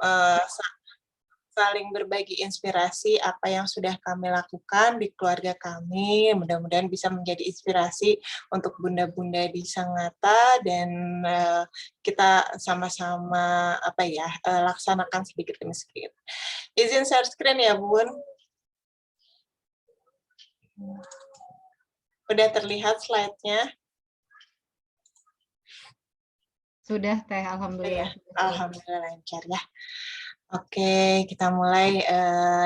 uh, saling berbagi inspirasi apa yang sudah kami lakukan di keluarga kami. Mudah-mudahan bisa menjadi inspirasi untuk bunda-bunda di Sangatta dan kita sama-sama laksanakan sedikit demi sedikit. Izin share screen ya, Bun. Udah terlihat slide-nya? Sudah, Teh. Alhamdulillah. Ya, alhamdulillah lancar ya. Oke, kita mulai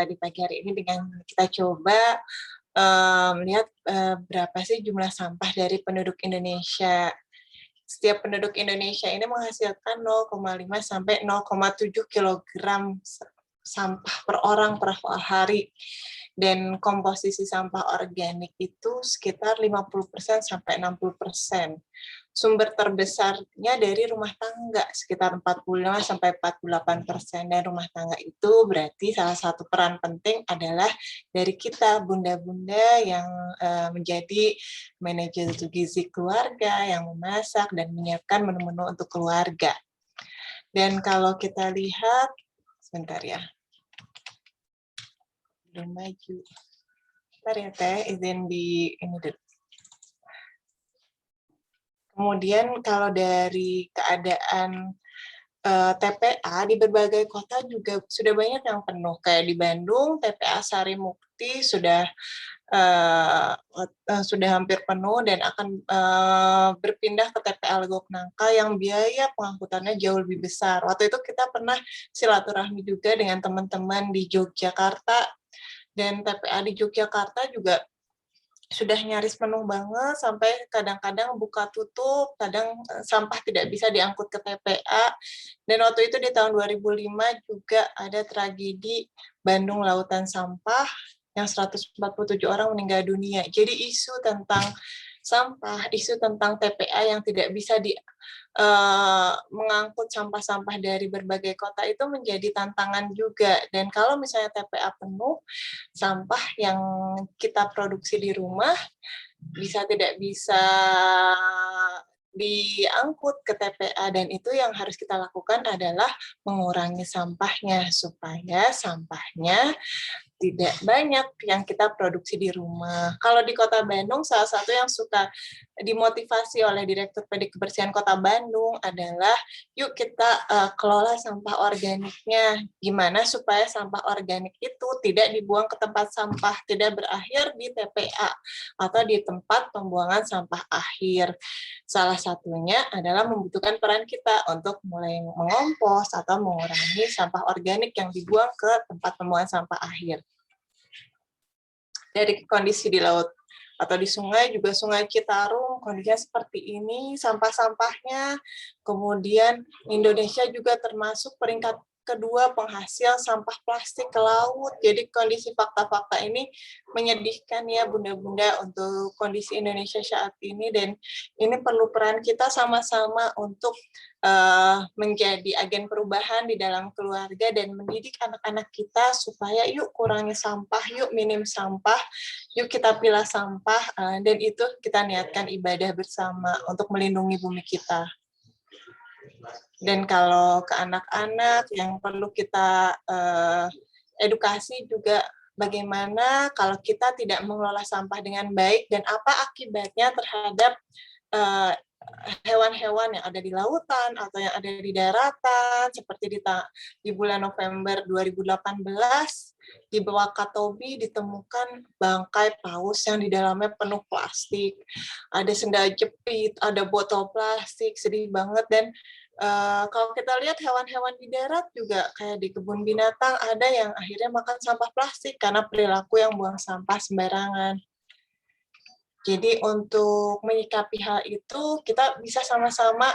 di pagi hari ini dengan kita coba melihat berapa sih jumlah sampah dari penduduk Indonesia. Setiap penduduk Indonesia ini menghasilkan 0,5 sampai 0,7 kilogram sampah per orang per hari. Dan komposisi sampah organik itu sekitar 50% sampai 60%. Sumber terbesarnya dari rumah tangga, sekitar 45 sampai 48%. Dan rumah tangga itu berarti salah satu peran penting adalah dari kita, bunda-bunda yang menjadi manajer gizi keluarga, yang memasak dan menyiapkan menu-menu untuk keluarga. Dan kalau kita lihat, sebentar ya, belum maju. Bentar ya Teh, izin di ini dulu. Kemudian kalau dari keadaan TPA di berbagai kota juga sudah banyak yang penuh. Kayak di Bandung, TPA Sari Mukti sudah hampir penuh dan akan berpindah ke TPA Legok Nangka yang biaya pengangkutannya jauh lebih besar. Waktu itu kita pernah silaturahmi juga dengan teman-teman di Yogyakarta, dan TPA di Yogyakarta juga sudah nyaris penuh banget, sampai kadang-kadang buka tutup, kadang sampah tidak bisa diangkut ke TPA. Dan waktu itu di tahun 2005 juga ada tragedi Bandung Lautan Sampah yang 147 orang meninggal dunia. Jadi isu tentang sampah, isu tentang TPA yang tidak bisa mengangkut sampah-sampah dari berbagai kota itu menjadi tantangan juga. Dan kalau misalnya TPA penuh, sampah yang kita produksi di rumah tidak bisa diangkut ke TPA, dan itu yang harus kita lakukan adalah mengurangi sampahnya supaya sampahnya tidak banyak yang kita produksi di rumah. Kalau di Kota Bandung, salah satu yang suka dimotivasi oleh Direktur PD Kebersihan Kota Bandung adalah, yuk kita kelola sampah organiknya. Gimana supaya sampah organik itu tidak dibuang ke tempat sampah, tidak berakhir di TPA atau di tempat pembuangan sampah akhir. Salah satunya adalah membutuhkan peran kita untuk mulai mengompos atau mengurangi sampah organik yang dibuang ke tempat pembuangan sampah akhir. Dari kondisi di laut atau di sungai, juga Sungai Citarum kondisinya seperti ini sampah-sampahnya. Kemudian Indonesia juga termasuk peringkat kedua penghasil sampah plastik ke laut. Jadi kondisi fakta-fakta ini menyedihkan ya bunda-bunda untuk kondisi Indonesia saat ini, dan ini perlu peran kita sama-sama untuk menjadi agen perubahan di dalam keluarga dan mendidik anak-anak kita supaya yuk kurangi sampah, yuk minim sampah, yuk kita pilah sampah, dan itu kita niatkan ibadah bersama untuk melindungi bumi kita. Dan kalau ke anak-anak yang perlu kita edukasi juga, bagaimana kalau kita tidak mengelola sampah dengan baik dan apa akibatnya terhadap hewan-hewan yang ada di lautan atau yang ada di daratan. Seperti di bulan November 2018 di Wakatobi ditemukan bangkai paus yang di dalamnya penuh plastik, ada sendal jepit, ada botol plastik, sedih banget. Dan kalau kita lihat hewan-hewan di darat juga kayak di kebun binatang ada yang akhirnya makan sampah plastik karena perilaku yang buang sampah sembarangan. Jadi untuk menyikapi hal itu kita bisa sama-sama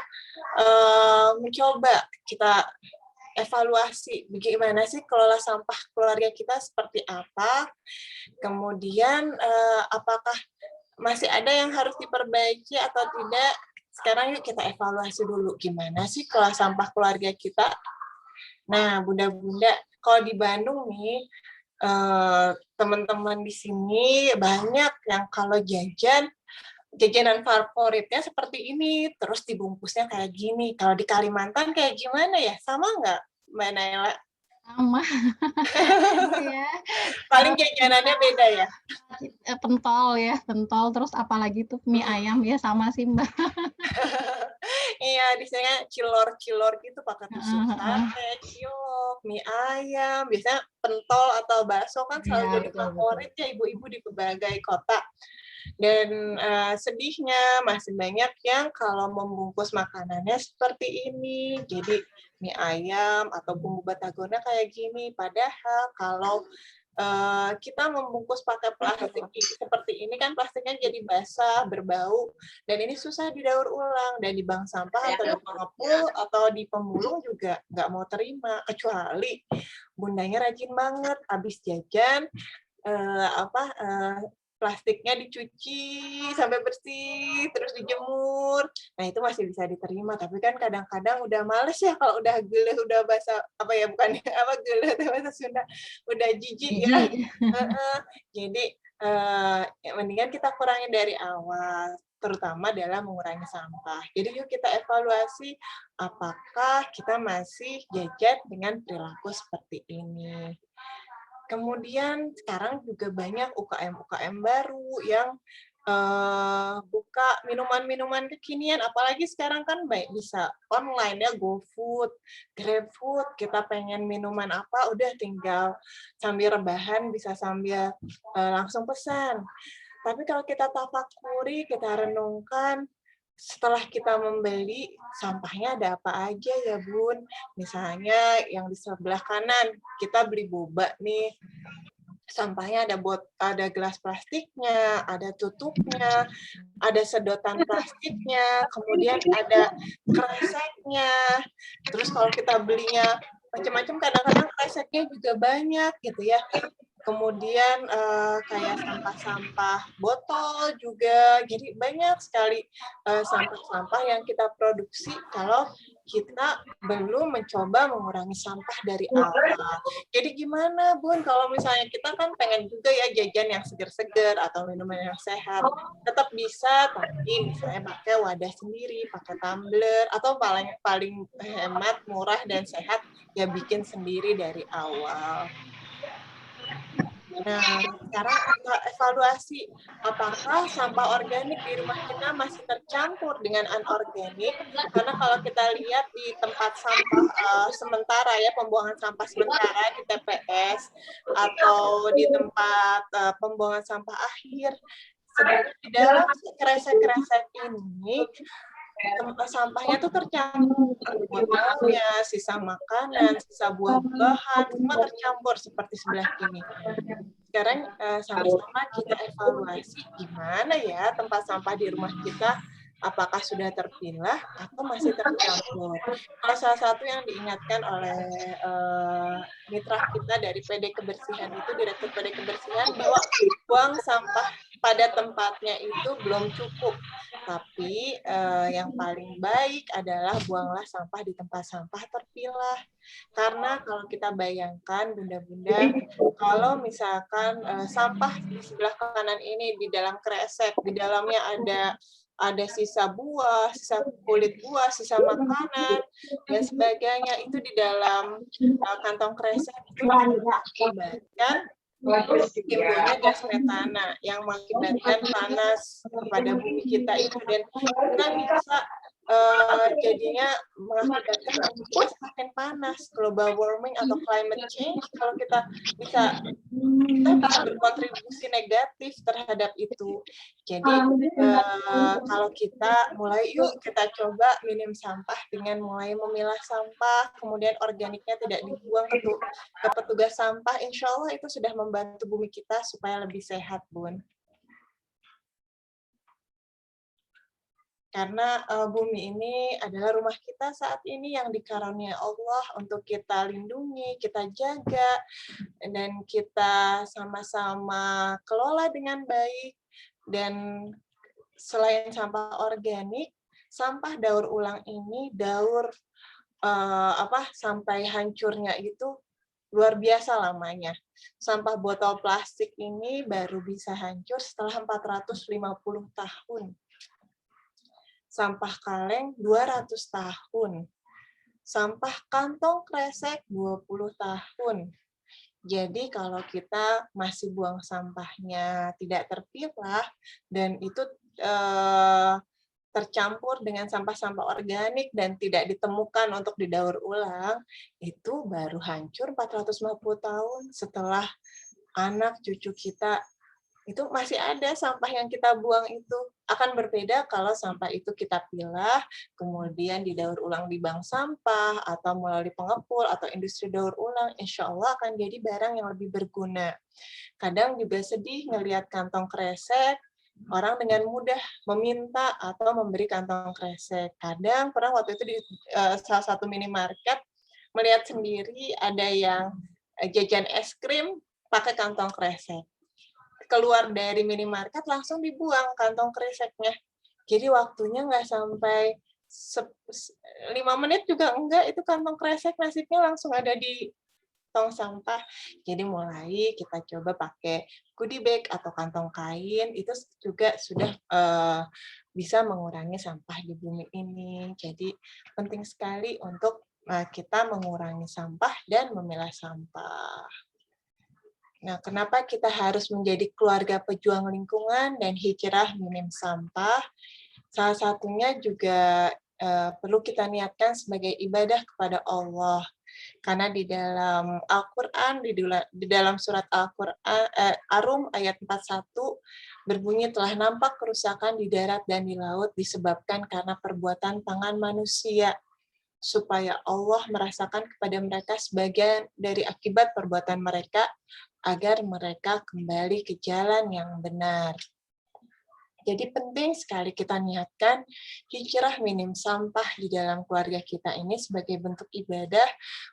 mencoba kita evaluasi bagaimana sih kelola sampah keluarga kita seperti apa, kemudian apakah masih ada yang harus diperbaiki atau tidak. Sekarang yuk kita evaluasi dulu gimana sih kelola sampah keluarga kita. Nah, bunda-bunda, kalau di Bandung nih, teman-teman di sini banyak yang kalau jajanan favoritnya seperti ini, terus dibungkusnya kayak gini. Kalau di Kalimantan kayak gimana ya? Sama nggak? Mbak Naila? Sama. Ya. Paling jajanannya beda ya? Pentol ya, pentol, terus apalagi tuh mie ayam, ya sama sih, Mbak. Iya, di sini cilor-cilor gitu pakai tusuk Heeh heeh. sate, cilok, mie ayam, biasanya pentol atau bakso kan Iya, selalu jadi betul betul. favorit ya ibu-ibu di berbagai kota. Dan sedihnya masih banyak yang kalau membungkus makanannya seperti ini. Jadi mie ayam atau bumbu batagona kayak gini. Padahal kalau kita membungkus pakai plastik seperti ini kan plastiknya jadi basah, berbau, dan ini susah didaur ulang dan di bank sampah atau di pengepul atau di pemulung juga nggak mau terima, kecuali bundanya rajin banget, habis jajan plastiknya dicuci sampai bersih, terus dijemur. Nah, itu masih bisa diterima, tapi kan kadang-kadang udah males ya kalau udah geleh, udah basah, apa ya, bukan apa, geleh itu bahasa Sunda, udah jijik ya. Jijik. Heeh. Jadi, ya mendingan kita kurangin dari awal, terutama dalam mengurangi sampah. Jadi yuk kita evaluasi apakah kita masih jajan dengan perilaku seperti ini. Kemudian sekarang juga banyak UKM-UKM baru yang buka minuman-minuman kekinian, apalagi sekarang kan baik bisa online ya, GoFood, GrabFood, kita pengen minuman apa, udah tinggal sambil rebahan, bisa sambil langsung pesan. Tapi kalau kita tafakuri, kita renungkan, setelah kita membeli, sampahnya ada apa aja ya, Bun? Misalnya yang di sebelah kanan, kita beli boba nih, sampahnya ada gelas plastiknya, ada tutupnya, ada sedotan plastiknya, kemudian ada kreseknya. Terus kalau kita belinya macam-macam, kadang-kadang kreseknya juga banyak gitu ya. Kemudian kayak sampah-sampah botol juga, jadi banyak sekali sampah-sampah yang kita produksi kalau kita belum mencoba mengurangi sampah dari awal. Jadi gimana, Bun, kalau misalnya kita kan pengen juga ya jajan yang seger-seger atau minuman yang sehat, tetap bisa, tapi misalnya pakai wadah sendiri, pakai tumbler, atau paling paling hemat, murah, dan sehat, ya bikin sendiri dari awal. Nah, sekarang kita evaluasi apakah sampah organik di rumah kita masih tercampur dengan anorganik, karena kalau kita lihat di tempat sampah sementara ya, pembuangan sampah sementara di TPS atau di tempat pembuangan sampah akhir, sebenarnya di dalam kresek-kresek ini sampahnya tuh tercampur, botolnya, sisa makanan, sisa buah-buahan, semua tercampur seperti sebelah kini. Sekarang sama-sama kita evaluasi gimana ya tempat sampah di rumah kita, apakah sudah terpilah atau masih tercampur. Salah satu yang diingatkan oleh mitra kita dari PD Kebersihan itu, Direktur PD Kebersihan, bahwa buang sampah pada tempatnya itu belum cukup. Tapi yang paling baik adalah buanglah sampah di tempat sampah terpilah. Karena kalau kita bayangkan, Bunda-Bunda, kalau misalkan sampah di sebelah kanan ini di dalam kresek, di dalamnya ada sisa buah, sisa kulit buah, sisa makanan, dan sebagainya, itu di dalam kantong kresek itu mengakibatkan timbulnya gas metana yang mengakibatkan panas pada bumi kita itu, dan kita bisa jadinya mengakibatkan bumi kita semakin panas, global warming atau climate change. Kalau kita bisa berkontribusi negatif terhadap itu. Jadi kalau kita yuk kita coba minim sampah dengan mulai memilah sampah, kemudian organiknya tidak dibuang ke petugas sampah, insya Allah itu sudah membantu bumi kita supaya lebih sehat, Bun. Karena bumi ini adalah rumah kita saat ini yang dikaruniai Allah untuk kita lindungi, kita jaga, dan kita sama-sama kelola dengan baik. Dan selain sampah organik, sampah daur ulang ini sampai hancurnya itu luar biasa lamanya. Sampah botol plastik ini baru bisa hancur setelah 450 tahun. Sampah kaleng 200 tahun. sampah kantong kresek 20 tahun. Jadi kalau kita masih buang sampahnya tidak terpilah dan itu eh, tercampur dengan sampah-sampah organik dan tidak ditemukan untuk didaur ulang, itu baru hancur 450 tahun setelah anak cucu kita itu masih ada sampah yang kita buang itu. Akan berbeda kalau sampah itu kita pilah, kemudian didaur ulang di bank sampah, atau melalui pengepul, atau industri daur ulang, insya Allah akan jadi barang yang lebih berguna. Kadang juga sedih ngelihat kantong kresek, orang dengan mudah meminta atau memberi kantong kresek. Kadang pernah waktu itu di salah satu minimarket, melihat sendiri ada yang jajan es krim pakai kantong kresek. Keluar dari minimarket langsung dibuang kantong kreseknya. Jadi waktunya nggak sampai 5 menit juga enggak, itu kantong kresek nasibnya langsung ada di tong sampah. Jadi mulai kita coba pakai goodie bag atau kantong kain, itu juga sudah bisa mengurangi sampah di bumi ini. Jadi penting sekali untuk kita mengurangi sampah dan memilah sampah. Nah, kenapa kita harus menjadi keluarga pejuang lingkungan dan hijrah minim sampah? Salah satunya juga perlu kita niatkan sebagai ibadah kepada Allah. Karena di dalam Al-Quran, di dalam surat Al-Quran, Arum ayat 41, berbunyi telah nampak kerusakan di darat dan di laut disebabkan karena perbuatan tangan manusia, supaya Allah merasakan kepada mereka sebagian dari akibat perbuatan mereka, agar mereka kembali ke jalan yang benar. Jadi penting sekali kita niatkan hijrah minim sampah di dalam keluarga kita ini sebagai bentuk ibadah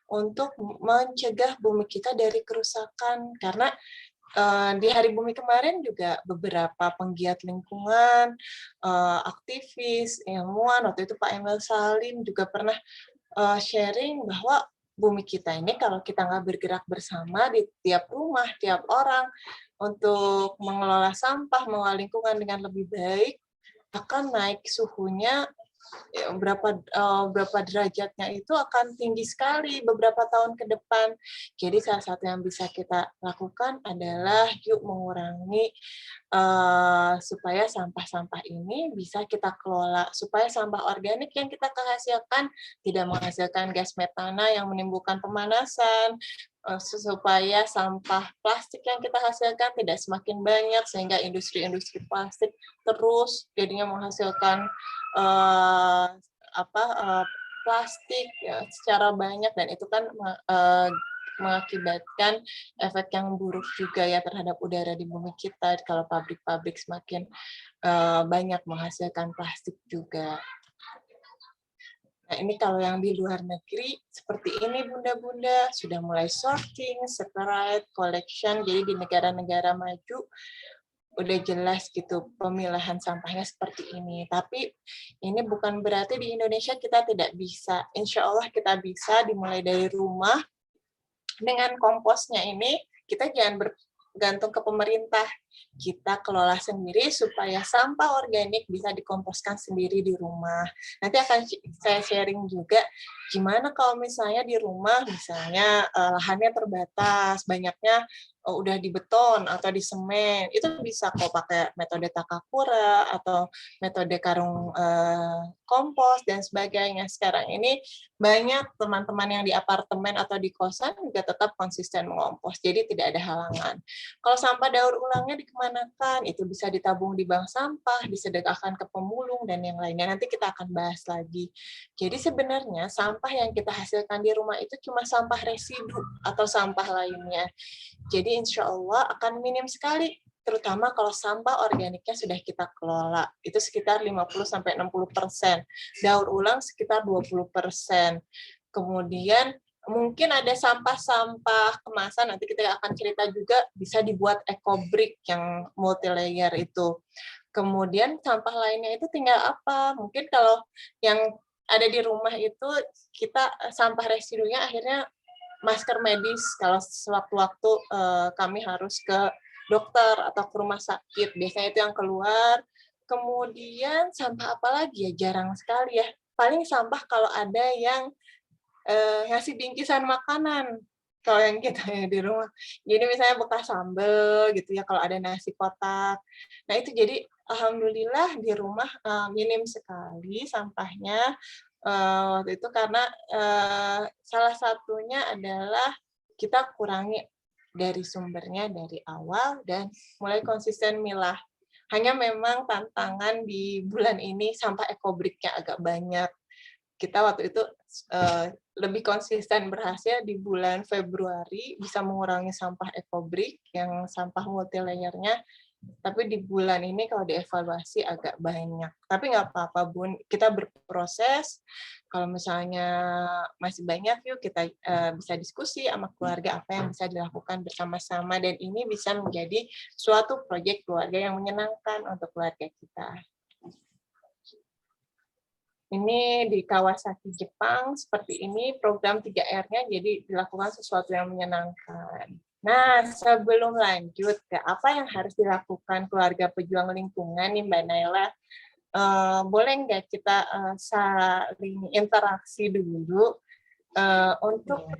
untuk mencegah bumi kita dari kerusakan. Karena di Hari Bumi kemarin juga beberapa penggiat lingkungan, aktivis, ilmuwan, waktu itu Pak Emil Salim juga pernah sharing bahwa bumi kita ini kalau kita nggak bergerak bersama di tiap rumah, tiap orang untuk mengelola sampah, mengelola lingkungan dengan lebih baik, akan naik suhunya berapa derajatnya itu akan tinggi sekali beberapa tahun ke depan. Jadi salah satu yang bisa kita lakukan adalah yuk mengurangi supaya sampah-sampah ini bisa kita kelola, supaya sampah organik yang kita hasilkan tidak menghasilkan gas metana yang menimbulkan pemanasan, supaya sampah plastik yang kita hasilkan tidak semakin banyak sehingga industri-industri plastik terus jadinya menghasilkan plastik ya, secara banyak, dan itu kan mengakibatkan efek yang buruk juga ya terhadap udara di bumi kita kalau pabrik-pabrik semakin banyak menghasilkan plastik juga. Nah, ini kalau yang di luar negeri, seperti ini Bunda-Bunda, sudah mulai sorting, separate, collection, jadi di negara-negara maju, udah jelas gitu pemilahan sampahnya seperti ini. Tapi ini bukan berarti di Indonesia kita tidak bisa. Insya Allah kita bisa, dimulai dari rumah. Dengan komposnya ini, kita jangan bergantung ke pemerintah. Kita kelola sendiri supaya sampah organik bisa dikomposkan sendiri di rumah. Nanti akan saya sharing juga gimana kalau misalnya di rumah misalnya lahannya terbatas, banyaknya udah di beton atau di semen, itu bisa kok pakai metode takakura atau metode karung kompos dan sebagainya. Sekarang ini banyak teman-teman yang di apartemen atau di kosan juga tetap konsisten mengompos, jadi tidak ada halangan. Kalau sampah daur ulangnya dikemanakan? Itu bisa ditabung di bank sampah, disedekahkan ke pemulung, dan yang lainnya. Nanti kita akan bahas lagi. Jadi sebenarnya sampah yang kita hasilkan di rumah itu cuma sampah residu atau sampah lainnya. Jadi insya Allah akan minim sekali, terutama kalau sampah organiknya sudah kita kelola. Itu sekitar 50-60%. Daur ulang sekitar 20%. Kemudian mungkin ada sampah-sampah kemasan, nanti kita akan cerita juga, bisa dibuat eco-brick yang multi-layer itu. Kemudian sampah lainnya itu tinggal apa? Mungkin kalau yang ada di rumah itu, kita sampah residunya akhirnya masker medis kalau sewaktu-waktu kami harus ke dokter atau ke rumah sakit, biasanya itu yang keluar. Kemudian sampah apa lagi ya, jarang sekali ya. Paling sampah kalau ada yang ngasih bingkisan makanan kalau yang kita di rumah. Jadi misalnya bekas sambel gitu ya, kalau ada nasi kotak. Nah itu jadi alhamdulillah di rumah, minim sekali sampahnya, waktu itu karena, salah satunya adalah kita kurangi dari sumbernya dari awal dan mulai konsisten milah. Hanya memang tantangan di bulan ini sampah ekobrik-nya agak banyak. Kita waktu itu, lebih konsisten berhasil di bulan Februari bisa mengurangi sampah ekobrik yang sampah multilayer-nya, tapi di bulan ini kalau dievaluasi agak banyak. Tapi nggak apa-apa, Bun, kita berproses, kalau misalnya masih banyak, yuk kita, bisa diskusi sama keluarga apa yang bisa dilakukan bersama-sama, dan ini bisa menjadi suatu proyek keluarga yang menyenangkan untuk keluarga kita. Ini di Kawasaki, Jepang, seperti ini program 3R-nya, jadi dilakukan sesuatu yang menyenangkan. Nah, sebelum lanjut ke apa yang harus dilakukan keluarga pejuang lingkungan nih Mbak Naila, boleh nggak kita saling interaksi dulu untuk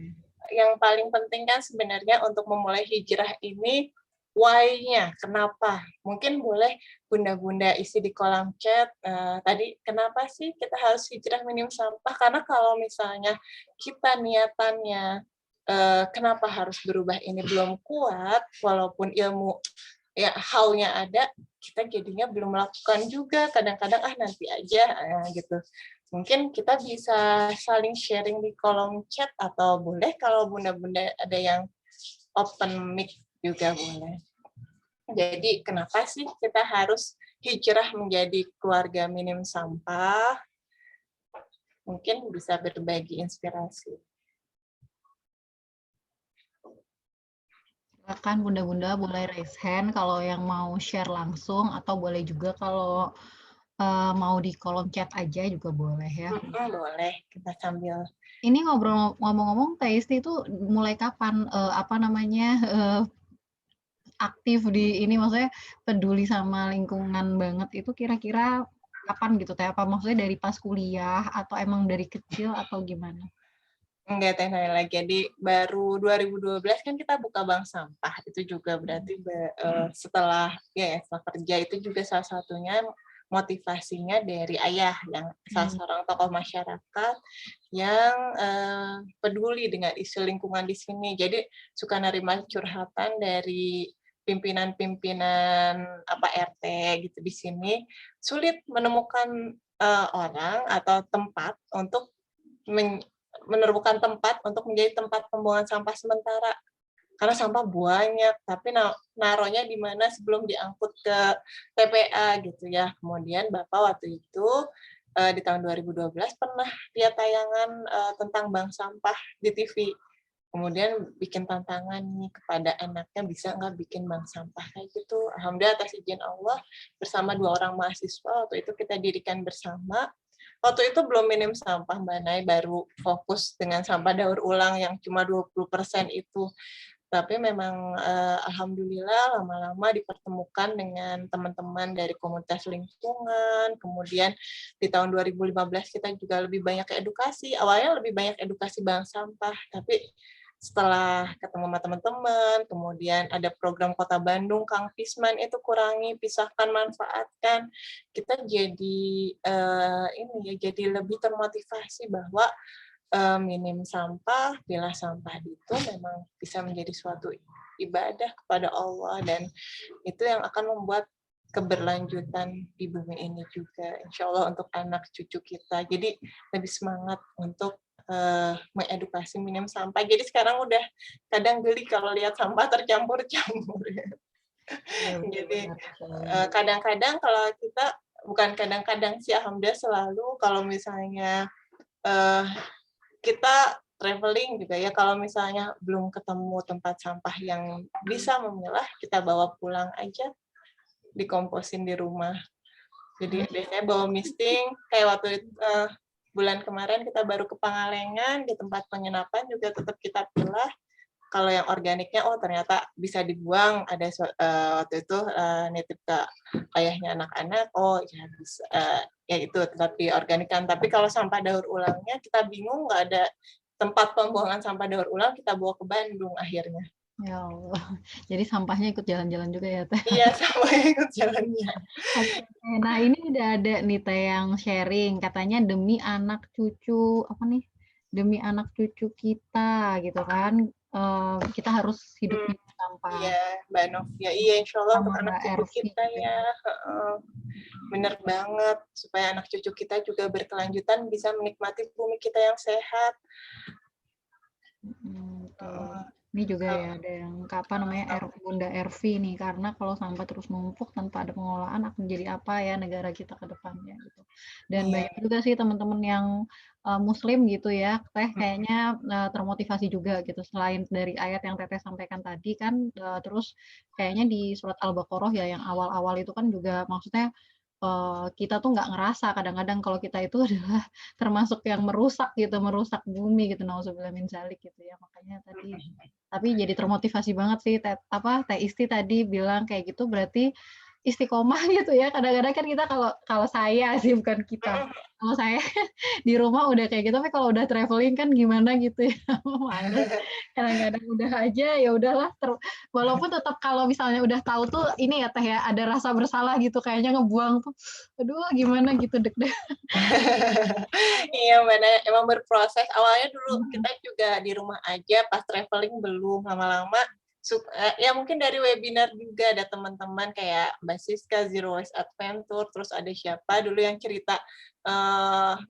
yang paling penting kan sebenarnya untuk memulai hijrah ini why-nya, kenapa? Mungkin boleh Bunda-Bunda isi di kolom chat, tadi kenapa sih kita harus hijrah minim sampah? Karena kalau misalnya kita niatannya, kenapa harus berubah ini belum kuat, walaupun ilmu ya how-nya ada, kita jadinya belum melakukan juga, kadang-kadang nanti aja, gitu. Mungkin kita bisa saling sharing di kolom chat atau boleh kalau Bunda-Bunda ada yang open mic juga boleh. Jadi kenapa sih kita harus hijrah menjadi keluarga minim sampah? Mungkin bisa berbagi inspirasi. Silakan Bunda-Bunda boleh raise hand kalau yang mau share langsung atau boleh juga kalau mau di kolom chat aja juga boleh ya. Boleh, kita sambil. Ini ngomong-ngomong Teh Isti itu mulai kapan aktif di ini, maksudnya peduli sama lingkungan banget itu kira-kira kapan gitu Teh? Apa maksudnya dari pas kuliah atau emang dari kecil atau gimana? Enggak, Teh Naila, jadi baru 2012 kan kita buka bank sampah, itu juga berarti setelah kerja itu juga salah satunya motivasinya dari ayah yang salah seorang tokoh masyarakat yang peduli dengan isu lingkungan di sini. Jadi suka nerima curhatan dari pimpinan-pimpinan RT gitu di sini, sulit menemukan orang atau tempat untuk menemukan tempat untuk menjadi tempat pembuangan sampah sementara. Karena sampah banyak, tapi naruhnya di mana sebelum diangkut ke TPA gitu ya. Kemudian Bapak waktu itu di tahun 2012 pernah lihat tayangan tentang bank sampah di TV. Kemudian bikin tantangan nih kepada anaknya, bisa nggak bikin bank sampah kayak gitu. Alhamdulillah atas izin Allah bersama 2 orang mahasiswa waktu itu kita dirikan bersama. Waktu itu belum minim sampah, Mbak Nay, baru fokus dengan sampah daur ulang yang cuma 20% itu. Tapi memang alhamdulillah lama-lama dipertemukan dengan teman-teman dari komunitas lingkungan, kemudian di tahun 2015 kita juga lebih banyak edukasi, awalnya lebih banyak edukasi bank sampah, tapi setelah ketemu sama teman-teman, kemudian ada program Kota Bandung, Kang Pisman itu kurangi, pisahkan, manfaatkan, kita jadi jadi lebih termotivasi bahwa minim sampah, pilah sampah itu memang bisa menjadi suatu ibadah kepada Allah, dan itu yang akan membuat keberlanjutan di bumi ini juga, insya Allah untuk anak cucu kita. Jadi lebih semangat untuk mengedukasi minim sampah. Jadi sekarang udah kadang geli kalau lihat sampah tercampur-campur. Jadi kadang-kadang kalau kita, bukan kadang-kadang sih, alhamdulillah selalu kalau misalnya kita traveling juga ya, kalau misalnya belum ketemu tempat sampah yang bisa memilah, kita bawa pulang aja, dikomposin di rumah. Jadi biasanya bawa misting, kayak waktu bulan kemarin kita baru ke Pangalengan, di tempat penginapan juga tetap kita pilah. Kalau yang organiknya, ternyata bisa dibuang, ada waktu itu nitip ke ayahnya anak-anak, ya bisa, ya itu tetap diorganikan. Tapi kalau sampah daur ulangnya kita bingung, nggak ada tempat pembuangan sampah daur ulang kita bawa ke Bandung akhirnya. Ya Allah, jadi sampahnya ikut jalan-jalan juga ya Teh? Iya, sampahnya ikut jalannya. Oke, nah ini udah ada nih Teh yang sharing, katanya demi anak cucu, apa nih, demi anak cucu kita gitu kan, kita harus hidup minum sampah. Iya, Mbak Novia. Iya, insya Allah untuk Sama anak Mbak cucu Ervi kita juga. ya. Bener banget. Supaya anak cucu kita juga berkelanjutan bisa menikmati bumi kita yang sehat. Betul. Ini juga ya ada yang Bunda Ervi nih, karena kalau sampah terus numpuk tanpa ada pengolahan akan jadi apa ya negara kita ke depannya gitu. Dan Iya. banyak juga sih teman-teman yang Muslim gitu ya, Teh kayaknya termotivasi juga gitu. Selain dari ayat yang Teteh sampaikan tadi kan, terus kayaknya di surat Al-Baqarah ya yang awal-awal itu kan juga maksudnya kita tuh nggak ngerasa kadang-kadang kalau kita itu adalah termasuk yang merusak gitu, merusak bumi gitu, nauzubillah min dzalik gitu ya. Makanya tadi tapi jadi termotivasi banget sih Teh Isti tadi bilang kayak gitu berarti istiqomah gitu ya. Kadang-kadang kan kita kalau saya sih bukan kita. Kalau saya di rumah udah kayak gitu, tapi kalau udah traveling kan gimana gitu ya. Males. Kadang-kadang udah aja ya udahlah walaupun tetap kalau misalnya udah tahu tuh ini ya Teh ya, ada rasa bersalah gitu kayaknya ngebuang tuh. Aduh gimana gitu deg-degan. Iya, mana emang berproses. Awalnya dulu kita juga di rumah aja, pas traveling belum. Lama-lama, ya mungkin dari webinar juga ada teman-teman kayak Mbak Siska, Zero Waste Adventure, terus ada siapa dulu yang cerita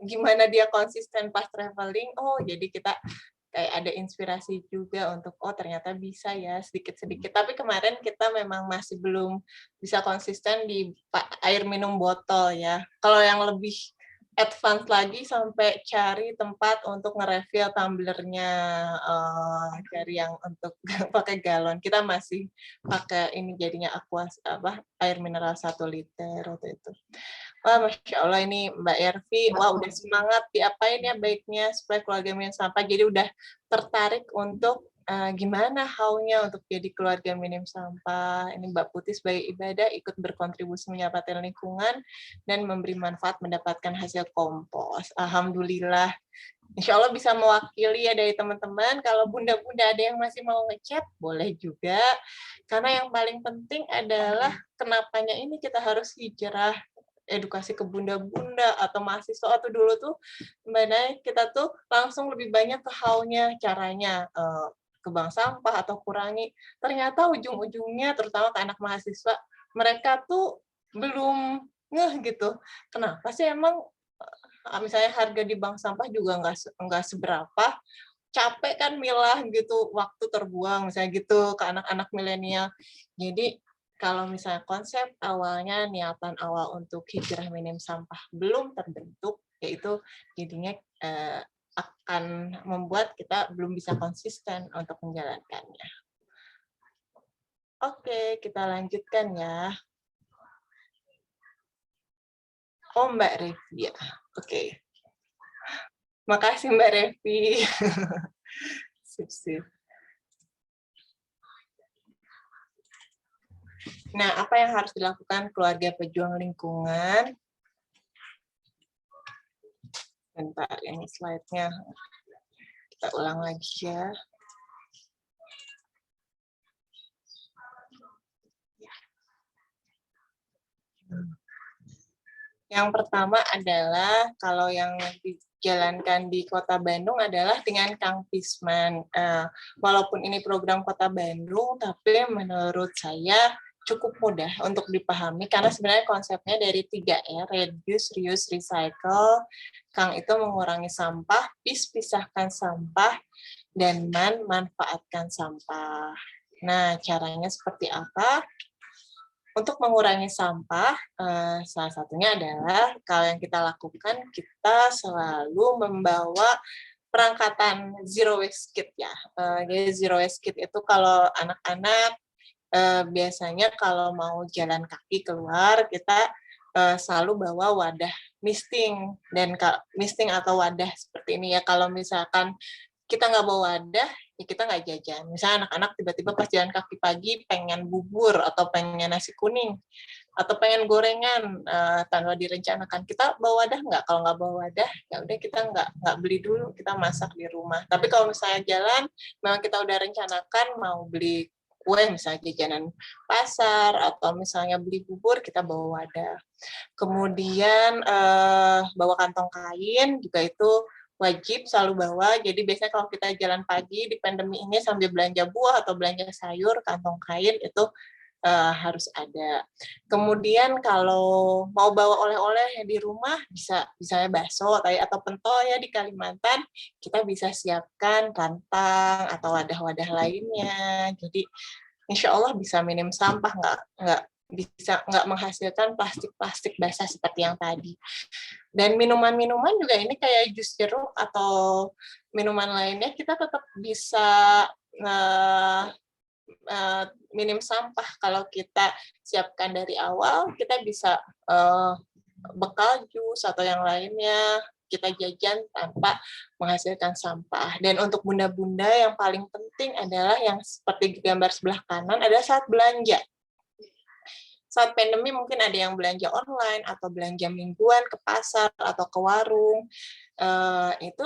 gimana dia konsisten pas traveling. Oh, jadi kita kayak ada inspirasi juga untuk, oh ternyata bisa ya sedikit-sedikit. Tapi kemarin kita memang masih belum bisa konsisten di air minum botol ya. Kalau yang lebih advance lagi sampai cari tempat untuk nge-refill tumblernya, cari yang untuk pakai galon. Kita masih pakai ini jadinya air mineral 1 liter waktu itu. Wah, Masya Allah ini Mbak Ervi, wah udah semangat diapain ya baiknya supaya keluarga minim sampah. Jadi udah tertarik untuk gimana how-nya untuk jadi keluarga minim sampah. Ini Mbak Putih sebagai ibadah ikut berkontribusi menyelamatkan lingkungan dan memberi manfaat mendapatkan hasil kompos. Alhamdulillah. Insya Allah bisa mewakili ya dari teman-teman. Kalau bunda-bunda ada yang masih mau ngechat, boleh juga. Karena yang paling penting adalah kenapanya ini kita harus hijrah, edukasi ke bunda-bunda atau mahasiswa atau dulu tuh Mbak Nay, kita tuh langsung lebih banyak ke how-nya, caranya ke bank sampah atau kurangi. Ternyata ujung-ujungnya terutama ke anak mahasiswa, mereka tuh belum ngeh gitu. Kenapa sih emang misalnya harga di bank sampah juga nggak seberapa, capek kan milah gitu, waktu terbuang misalnya gitu ke anak-anak milenial. Jadi kalau misalnya konsep awalnya, niatan awal untuk hijrah minim sampah belum terbentuk, yaitu jadinya akan membuat kita belum bisa konsisten untuk menjalankannya. Oke, kita lanjutkan ya. Oh, Mbak Revi ya. Oke. Makasih Mbak Revi. Sip. Nah, apa yang harus dilakukan keluarga pejuang lingkungan? Bentar, ini slide-nya. Kita ulang lagi ya. Yang pertama adalah kalau yang dijalankan di Kota Bandung adalah dengan Kang Pisman. Walaupun ini program Kota Bandung, tapi menurut saya cukup mudah untuk dipahami karena sebenarnya konsepnya dari 3R, reduce, reuse, recycle. Kang itu mengurangi sampah, pisahkan sampah, dan manfaatkan sampah. Nah, caranya seperti apa? Untuk mengurangi sampah, salah satunya adalah kalau yang kita lakukan, kita selalu membawa perangkatan zero waste kit ya. Jadi zero waste kit itu kalau anak-anak biasanya kalau mau jalan kaki keluar, kita selalu bawa wadah misting dan misting atau wadah seperti ini ya. Kalau misalkan kita nggak bawa wadah, ya kita nggak jajan. Misalnya anak-anak tiba-tiba pas jalan kaki pagi pengen bubur atau pengen nasi kuning atau pengen gorengan tanpa direncanakan, kita bawa wadah nggak? Kalau nggak bawa wadah, ya udah kita nggak beli dulu, kita masak di rumah. Tapi kalau misalnya jalan, memang kita udah rencanakan mau beli kue, misalnya jajanan pasar atau misalnya beli bubur, kita bawa wadah. Kemudian bawa kantong kain juga itu wajib selalu bawa. Jadi biasanya kalau kita jalan pagi di pandemi ini sambil belanja buah atau belanja sayur, kantong kain itu harus ada. Kemudian kalau mau bawa oleh-oleh di rumah, bisa misalnya bakso atau pentol ya di Kalimantan, kita bisa siapkan kantang atau wadah-wadah lainnya. Jadi insya Allah bisa minim sampah, nggak menghasilkan plastik-plastik basah seperti yang tadi. Dan minuman-minuman juga ini kayak jus jeruk atau minuman lainnya, kita tetap bisa minim sampah kalau kita siapkan dari awal. Kita bisa bekal jus atau yang lainnya kita jajan tanpa menghasilkan sampah. Dan untuk bunda-bunda yang paling penting adalah yang seperti gambar sebelah kanan adalah saat belanja. Saat pandemi mungkin ada yang belanja online atau belanja mingguan ke pasar atau ke warung. Itu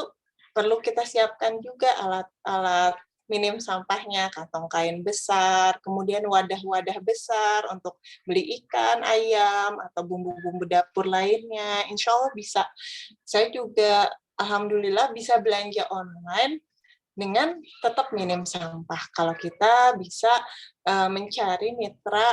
perlu kita siapkan juga alat-alat minim sampahnya, kantong kain besar, kemudian wadah-wadah besar untuk beli ikan, ayam, atau bumbu-bumbu dapur lainnya. Insya Allah bisa. Saya juga alhamdulillah bisa belanja online dengan tetap minim sampah. Kalau kita bisa mencari mitra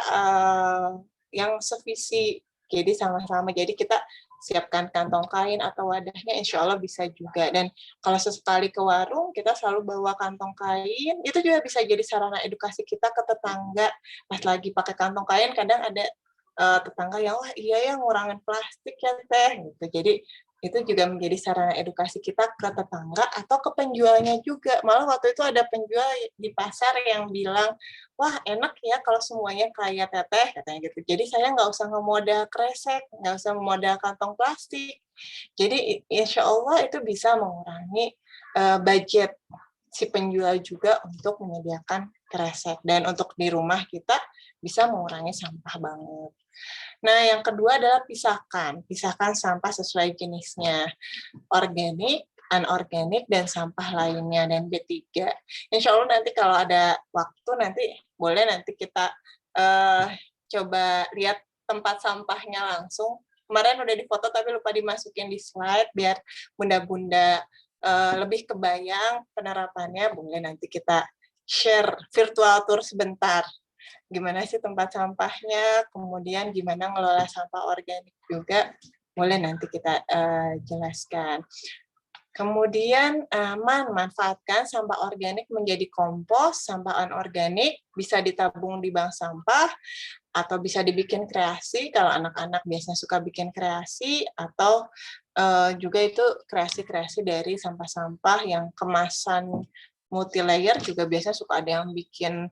yang sevisi, jadi sama-sama. Jadi kita siapkan kantong kain atau wadahnya, insya Allah bisa juga. Dan kalau sesekali ke warung, kita selalu bawa kantong kain. Itu juga bisa jadi sarana edukasi kita ke tetangga. Pas lagi pakai kantong kain, kadang ada tetangga yang, wah iya ya ngurangin plastik ya teh. Gitu. Jadi itu juga menjadi sarana edukasi kita ke tetangga atau ke penjualnya juga. Malah waktu itu ada penjual di pasar yang bilang, wah enak ya kalau semuanya kayak teteh, katanya gitu. Jadi saya nggak usah ngemodal kresek, nggak usah ngemodal kantong plastik. Jadi insya Allah itu bisa mengurangi budget si penjual juga untuk menyediakan kresek. Dan untuk di rumah kita bisa mengurangi sampah banget. Nah, yang kedua adalah pisahkan. Pisahkan sampah sesuai jenisnya. Organik, anorganik, dan sampah lainnya. Dan B3. Insya Allah nanti kalau ada waktu, nanti boleh nanti kita coba lihat tempat sampahnya langsung. Kemarin udah difoto tapi lupa dimasukin di slide, biar bunda-bunda lebih kebayang penerapannya. Boleh nanti kita share virtual tour sebentar. Gimana sih tempat sampahnya, kemudian gimana ngelola sampah organik juga, boleh nanti kita jelaskan. Kemudian manfaatkan sampah organik menjadi kompos, sampah anorganik bisa ditabung di bank sampah, atau bisa dibikin kreasi, kalau anak-anak biasanya suka bikin kreasi, atau juga itu kreasi-kreasi dari sampah-sampah yang kemasan multi-layer juga biasanya suka ada yang bikin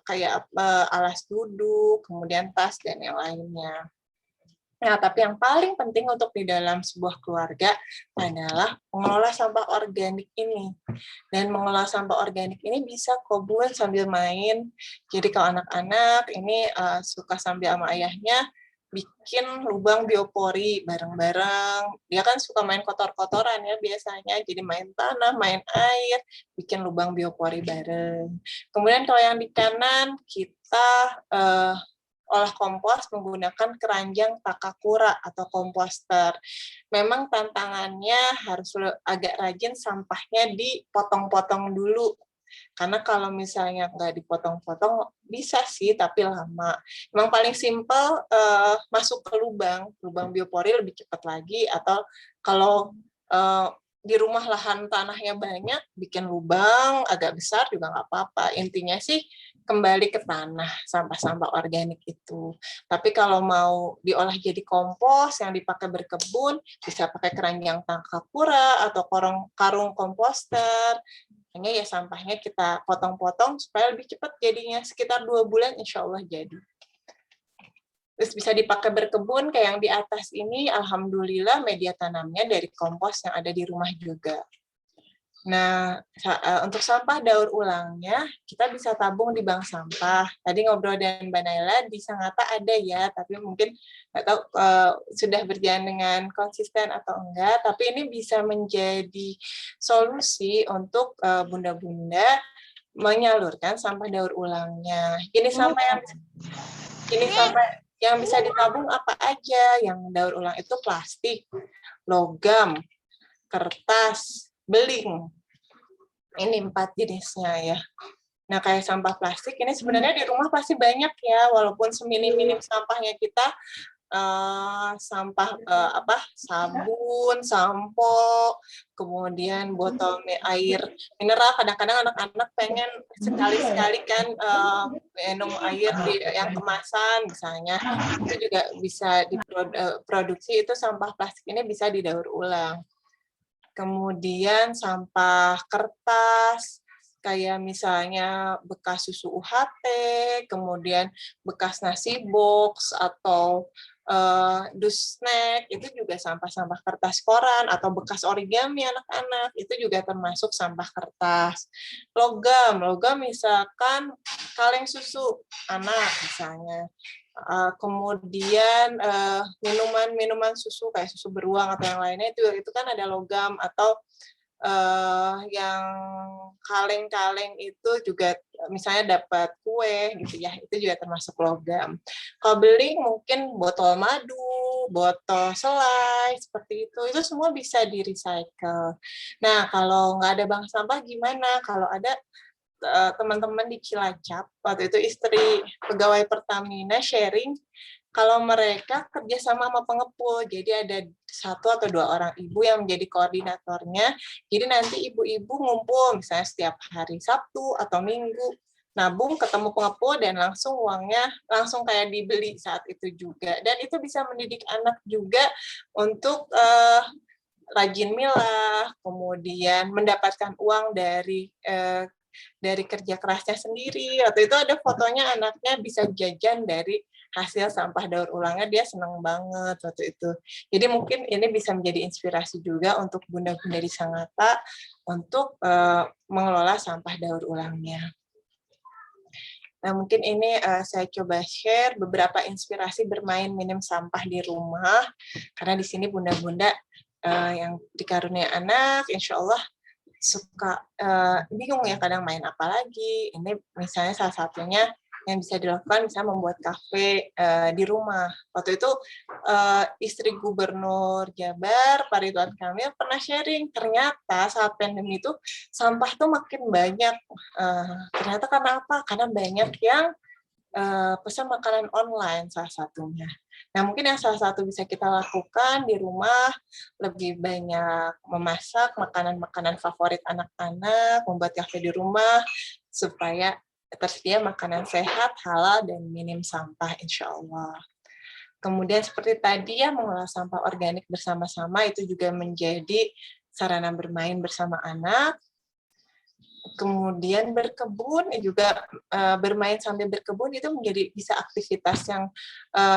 kayak alas duduk, kemudian tas dan yang lainnya. Nah, tapi yang paling penting untuk di dalam sebuah keluarga adalah mengelola sampah organik ini. Dan mengelola sampah organik ini bisa kok buat sambil main. Jadi kalau anak-anak ini suka sambil sama ayahnya bikin lubang biopori bareng-bareng. Dia kan suka main kotor-kotoran ya biasanya. Jadi main tanah, main air, bikin lubang biopori bareng. Kemudian kalau yang di kanan kita olah kompos menggunakan keranjang takakura atau komposter. Memang tantangannya harus agak rajin sampahnya dipotong-potong dulu. Karena kalau misalnya nggak dipotong-potong, bisa sih, tapi lama. Memang paling simpel masuk ke lubang biopori lebih cepat lagi, atau kalau di rumah lahan tanahnya banyak, bikin lubang agak besar juga nggak apa-apa. Intinya sih kembali ke tanah, sampah-sampah organik itu. Tapi kalau mau diolah jadi kompos yang dipakai berkebun, bisa pakai keranjang takakura atau karung komposter. Hanya ya sampahnya kita potong-potong supaya lebih cepat jadinya, sekitar 2 bulan insya Allah jadi. Terus bisa dipakai berkebun kayak yang di atas ini, alhamdulillah media tanamnya dari kompos yang ada di rumah juga. Nah, untuk sampah daur ulangnya, kita bisa tabung di bank sampah. Tadi ngobrol dengan Mbak Naila, di Sangatta ada ya, tapi mungkin nggak tahu sudah berjalan dengan konsisten atau enggak, tapi ini bisa menjadi solusi untuk bunda-bunda menyalurkan sampah daur ulangnya. Ini sampah yang bisa ditabung apa aja? Yang daur ulang itu plastik, logam, kertas, beling. Ini 4 jenisnya ya. Nah, kayak sampah plastik ini sebenarnya di rumah pasti banyak ya, walaupun seminim-minim sampahnya kita, sampah sabun, sampo, kemudian botol air mineral. Kadang-kadang anak-anak pengen sekali-sekali kan minum air yang kemasan misalnya, itu juga bisa diproduksi, itu sampah plastik ini bisa didaur ulang. Kemudian sampah kertas, kayak misalnya bekas susu UHT, kemudian bekas nasi box atau dus snack, itu juga sampah-sampah kertas koran, atau bekas origami anak-anak, itu juga termasuk sampah kertas. Logam misalkan kaleng susu anak misalnya. Kemudian minuman susu kayak susu beruang atau yang lainnya itu kan ada logam, atau yang kaleng-kaleng itu juga misalnya dapat kue gitu ya, itu juga termasuk logam. Kalau beling mungkin botol madu, botol selai seperti itu semua bisa di recycle. Nah, kalau nggak ada bank sampah gimana? Kalau ada teman-teman di Cilacap, waktu itu istri pegawai Pertamina sharing, kalau mereka kerja sama pengepul, jadi ada 1 atau 2 orang ibu yang menjadi koordinatornya, jadi nanti ibu-ibu ngumpul, misalnya setiap hari Sabtu atau Minggu, nabung ketemu pengepul dan langsung uangnya langsung kayak dibeli saat itu juga. Dan itu bisa mendidik anak juga untuk rajin milah, kemudian mendapatkan uang dari kerja kerasnya sendiri. Waktu itu ada fotonya anaknya bisa jajan dari hasil sampah daur ulangnya, dia senang banget waktu itu. Jadi mungkin ini bisa menjadi inspirasi juga untuk bunda-bunda di Sangatta untuk mengelola sampah daur ulangnya. Nah, mungkin ini saya coba share beberapa inspirasi bermain minim sampah di rumah, karena di sini bunda-bunda yang dikaruniai anak, insya Allah suka bingung ya kadang main apa lagi. Ini misalnya salah satunya yang bisa dilakukan misalnya membuat kafe di rumah. Waktu itu istri Gubernur Jabar, Pak Ridwan Kamil, pernah sharing, ternyata saat pandemi itu sampah tuh makin banyak. Ternyata karena apa? Karena banyak yang pesan makanan online salah satunya. Nah, mungkin yang salah satu bisa kita lakukan di rumah, lebih banyak memasak makanan-makanan favorit anak-anak, membuat kafe di rumah, supaya tersedia makanan sehat, halal, dan minim sampah, insya Allah. Kemudian seperti tadi ya, mengolah sampah organik bersama-sama, itu juga menjadi sarana bermain bersama anak. Kemudian berkebun juga bermain sambil berkebun itu menjadi bisa aktivitas yang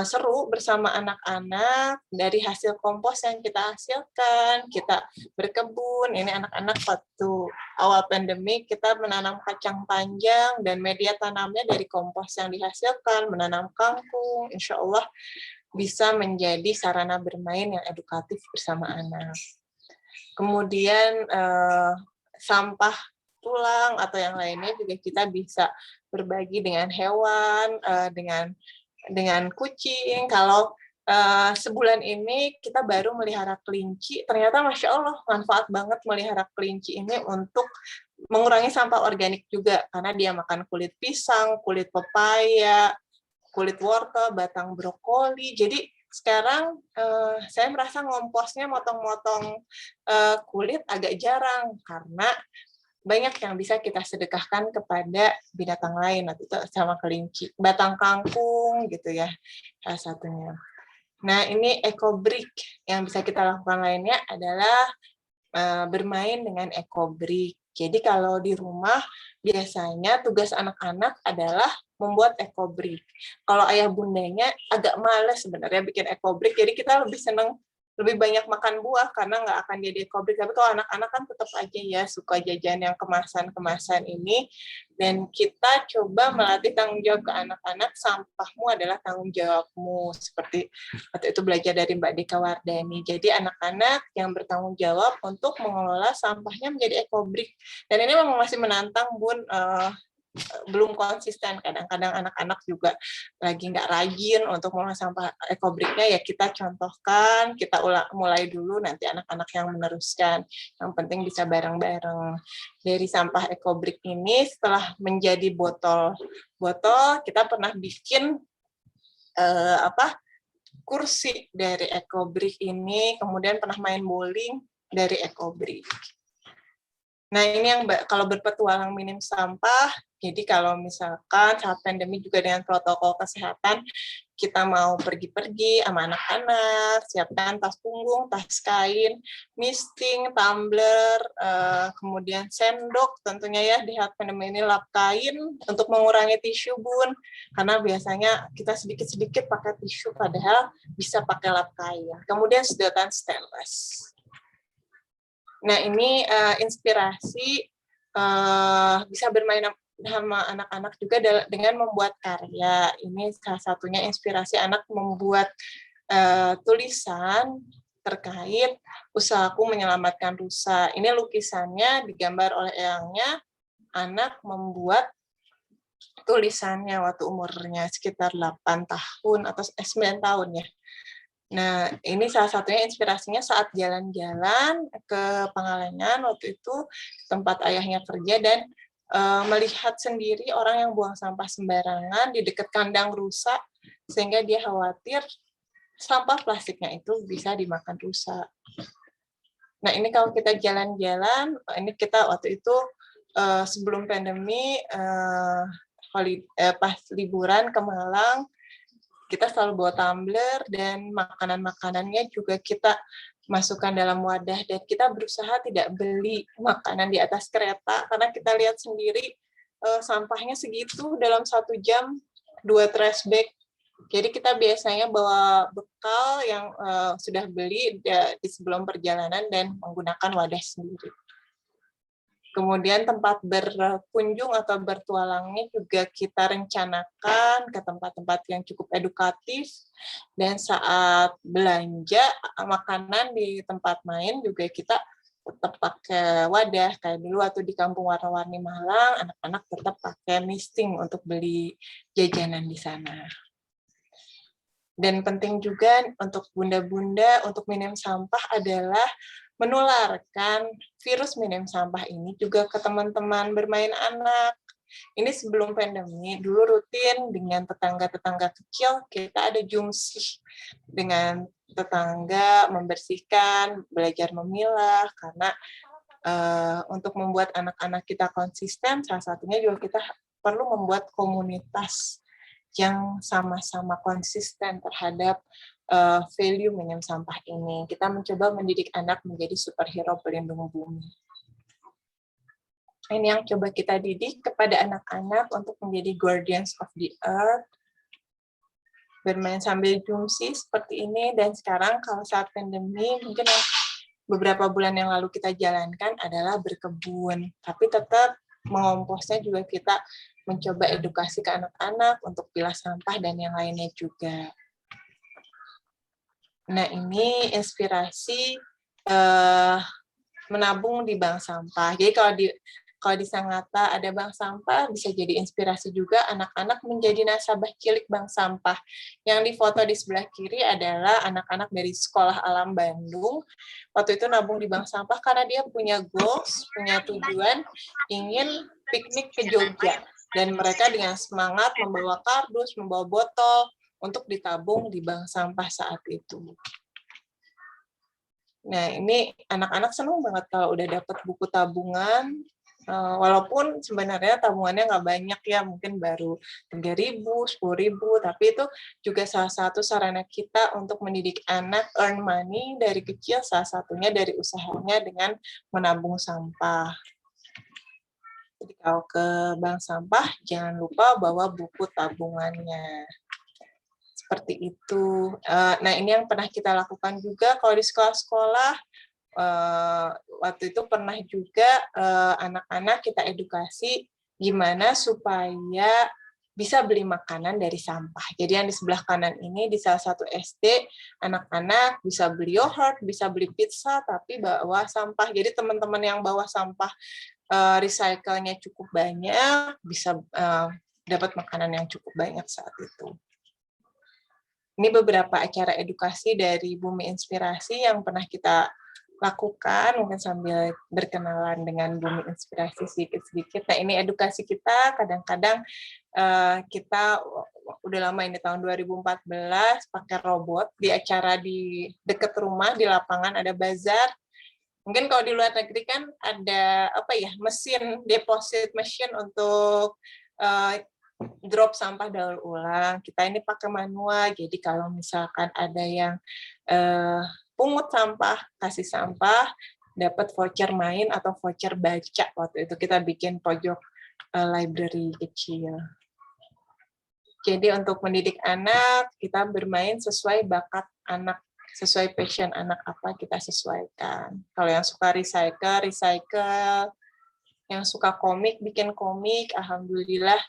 seru bersama anak-anak. Dari hasil kompos yang kita hasilkan, kita berkebun. Ini anak-anak waktu awal pandemi kita menanam kacang panjang dan media tanamnya dari kompos yang dihasilkan, menanam kangkung. Insya Allah bisa menjadi sarana bermain yang edukatif bersama anak. Kemudian sampah tulang atau yang lainnya juga kita bisa berbagi dengan hewan, dengan kucing. Kalau sebulan ini kita baru melihara kelinci, ternyata Masya Allah manfaat banget melihara kelinci ini untuk mengurangi sampah organik juga, karena dia makan kulit pisang, kulit pepaya, kulit wortel, batang brokoli. Jadi sekarang saya merasa ngomposnya motong-motong kulit agak jarang, karena banyak yang bisa kita sedekahkan kepada binatang lain, atau itu sama kelinci, batang kangkung gitu ya, salah satunya. Nah, ini eco-brick yang bisa kita lakukan lainnya adalah bermain dengan eco-brick. Jadi kalau di rumah biasanya tugas anak-anak adalah membuat ekobrik. Kalau ayah bundanya agak males sebenarnya bikin ekobrik, jadi kita lebih seneng lebih banyak makan buah karena nggak akan jadi ekobrik. Tapi kalau anak-anak kan tetap aja ya suka jajan yang kemasan-kemasan ini, dan kita coba melatih tanggung jawab ke anak-anak, sampahmu adalah tanggung jawabmu, seperti waktu itu belajar dari Mbak Dika Wardani. Jadi anak-anak yang bertanggung jawab untuk mengelola sampahnya menjadi ekobrik. Dan ini memang masih menantang, Bun, belum konsisten. Kadang-kadang anak-anak juga lagi nggak rajin untuk mengolah sampah ekobriknya, ya kita contohkan, kita mulai dulu, nanti anak-anak yang meneruskan. Yang penting bisa bareng-bareng. Dari sampah ekobrik ini, setelah menjadi botol, kita pernah bikin kursi dari ekobrik ini, kemudian pernah main bowling dari ekobrik. Nah, ini yang kalau berpetualang minim sampah, jadi kalau misalkan saat pandemi juga dengan protokol kesehatan, kita mau pergi-pergi sama anak-anak, siapkan tas punggung, tas kain, misting, tumbler, kemudian sendok, tentunya ya di saat pandemi ini lap kain untuk mengurangi tisu, Bun, karena biasanya kita sedikit-sedikit pakai tisu, padahal bisa pakai lap kain. Kemudian sedotan stainless. Nah, ini inspirasi bisa bermain sama anak-anak juga dengan membuat karya. Ini salah satunya inspirasi anak membuat tulisan terkait usahaku menyelamatkan rusa. Ini lukisannya digambar oleh eyangnya, anak membuat tulisannya waktu umurnya sekitar 8 tahun atau 9 tahun ya. Nah, ini salah satunya inspirasinya saat jalan-jalan ke Pangalengan waktu itu, tempat ayahnya kerja, dan melihat sendiri orang yang buang sampah sembarangan di dekat kandang rusa, sehingga dia khawatir sampah plastiknya itu bisa dimakan rusa. Nah, ini kalau kita jalan-jalan, ini kita waktu itu sebelum pandemi, pas liburan ke Malang, kita selalu bawa tumbler, dan makanan-makanannya juga kita masukkan dalam wadah, dan kita berusaha tidak beli makanan di atas kereta, karena kita lihat sendiri sampahnya segitu dalam 1 jam, 2 trash bag. Jadi kita biasanya bawa bekal yang sudah beli di sebelum perjalanan dan menggunakan wadah sendiri. Kemudian tempat berkunjung atau bertualangnya juga kita rencanakan ke tempat-tempat yang cukup edukatif, dan saat belanja makanan di tempat main juga kita tetap pakai wadah. Kayak dulu waktu di Kampung Warna-Warni Malang, anak-anak tetap pakai misting untuk beli jajanan di sana. Dan penting juga untuk bunda-bunda untuk minim sampah adalah menularkan virus minim sampah ini juga ke teman-teman bermain anak. Ini sebelum pandemi, dulu rutin dengan tetangga-tetangga kecil, kita ada jumsih dengan tetangga, membersihkan, belajar memilah, karena untuk membuat anak-anak kita konsisten, salah satunya juga kita perlu membuat komunitas yang sama-sama konsisten terhadap value minim sampah ini. Kita mencoba mendidik anak menjadi superhero pelindung bumi. Ini yang coba kita didik kepada anak-anak untuk menjadi guardians of the earth, bermain sambil jumsi seperti ini. Dan sekarang kalau saat pandemi, mungkin beberapa bulan yang lalu kita jalankan adalah berkebun, tapi tetap mengomposnya juga kita mencoba edukasi ke anak-anak untuk pilah sampah dan yang lainnya juga. Nah, ini inspirasi menabung di bank sampah. Jadi kalau di Sangatta ada bank sampah, bisa jadi inspirasi juga anak-anak menjadi nasabah cilik bank sampah. Yang difoto di sebelah kiri adalah anak-anak dari Sekolah Alam Bandung. Waktu itu nabung di bank sampah karena dia punya goals, punya tujuan, ingin piknik ke Jogja. Dan mereka dengan semangat membawa kardus, membawa botol, untuk ditabung di bank sampah saat itu. Nah, ini anak-anak senang banget kalau udah dapat buku tabungan, walaupun sebenarnya tabungannya nggak banyak ya, mungkin baru 3.000, 10.000, tapi itu juga salah satu sarana kita untuk mendidik anak earn money dari kecil, salah satunya dari usahanya dengan menabung sampah. Jadi atau ke bank sampah, jangan lupa bawa buku tabungannya. Seperti itu. Nah, ini yang pernah kita lakukan juga kalau di sekolah-sekolah. Waktu itu pernah juga anak-anak kita edukasi gimana supaya bisa beli makanan dari sampah. Jadi yang di sebelah kanan ini di salah satu SD, anak-anak bisa beli yogurt, bisa beli pizza, tapi bawa sampah. Jadi teman-teman yang bawa sampah recycle-nya cukup banyak, bisa dapat makanan yang cukup banyak saat itu. Ini beberapa acara edukasi dari Bumi Inspirasi yang pernah kita lakukan, mungkin sambil berkenalan dengan Bumi Inspirasi sedikit-sedikit. Nah, ini edukasi kita, kadang-kadang kita udah lama ini tahun 2014 pakai robot di acara di dekat rumah, di lapangan ada bazar. Mungkin kalau di luar negeri kan ada mesin deposit machine untuk drop sampah daur ulang. Kita ini pakai manual, jadi kalau misalkan ada yang pungut sampah, kasih sampah, dapat voucher main atau voucher baca. Waktu itu kita bikin pojok library kecil. Jadi untuk mendidik anak, kita bermain sesuai bakat anak, sesuai passion anak apa kita sesuaikan. Kalau yang suka recycle, yang suka komik, bikin komik, alhamdulillah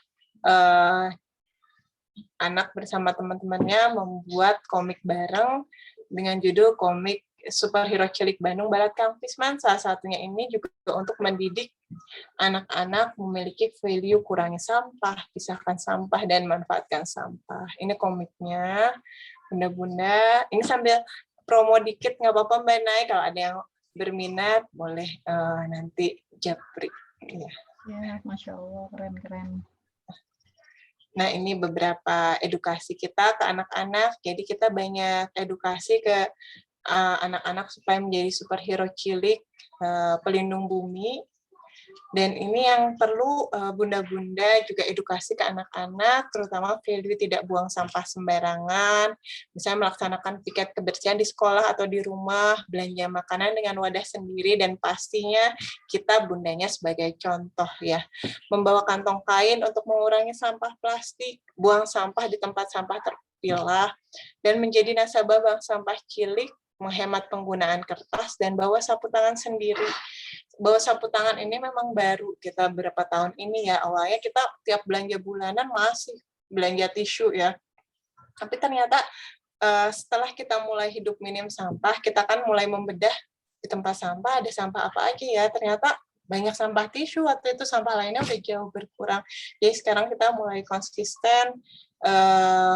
anak bersama teman-temannya membuat komik bareng dengan judul komik Superhero Cilik Bandung Barat Kang Pisman. Salah satunya ini juga untuk mendidik anak-anak memiliki value kurangi sampah, pisahkan sampah, dan manfaatkan sampah. Ini komiknya, bunda-bunda. Ini sambil promo dikit, nggak apa-apa Mbak Nay, kalau ada yang berminat, boleh nanti japri. Ya, Masya Allah, keren-keren. Nah, ini beberapa edukasi kita ke anak-anak. Jadi kita banyak edukasi ke anak-anak supaya menjadi superhero cilik, pelindung bumi. Dan ini yang perlu bunda-bunda juga edukasi ke anak-anak, terutama value tidak buang sampah sembarangan, misalnya melaksanakan piket kebersihan di sekolah atau di rumah, belanja makanan dengan wadah sendiri, dan pastinya kita bundanya sebagai contoh ya, membawa kantong kain untuk mengurangi sampah plastik, buang sampah di tempat sampah terpilah, dan menjadi nasabah bank sampah cilik, menghemat penggunaan kertas, dan bawa sapu tangan sendiri. Bawa sapu tangan ini memang baru kita berapa tahun ini ya, awalnya kita tiap belanja bulanan masih belanja tisu ya, tapi ternyata setelah kita mulai hidup minim sampah, kita kan mulai membedah di tempat sampah ada sampah apa aja ya, ternyata banyak sampah tisu, waktu itu sampah lainnya udah jauh berkurang. Jadi sekarang kita mulai konsisten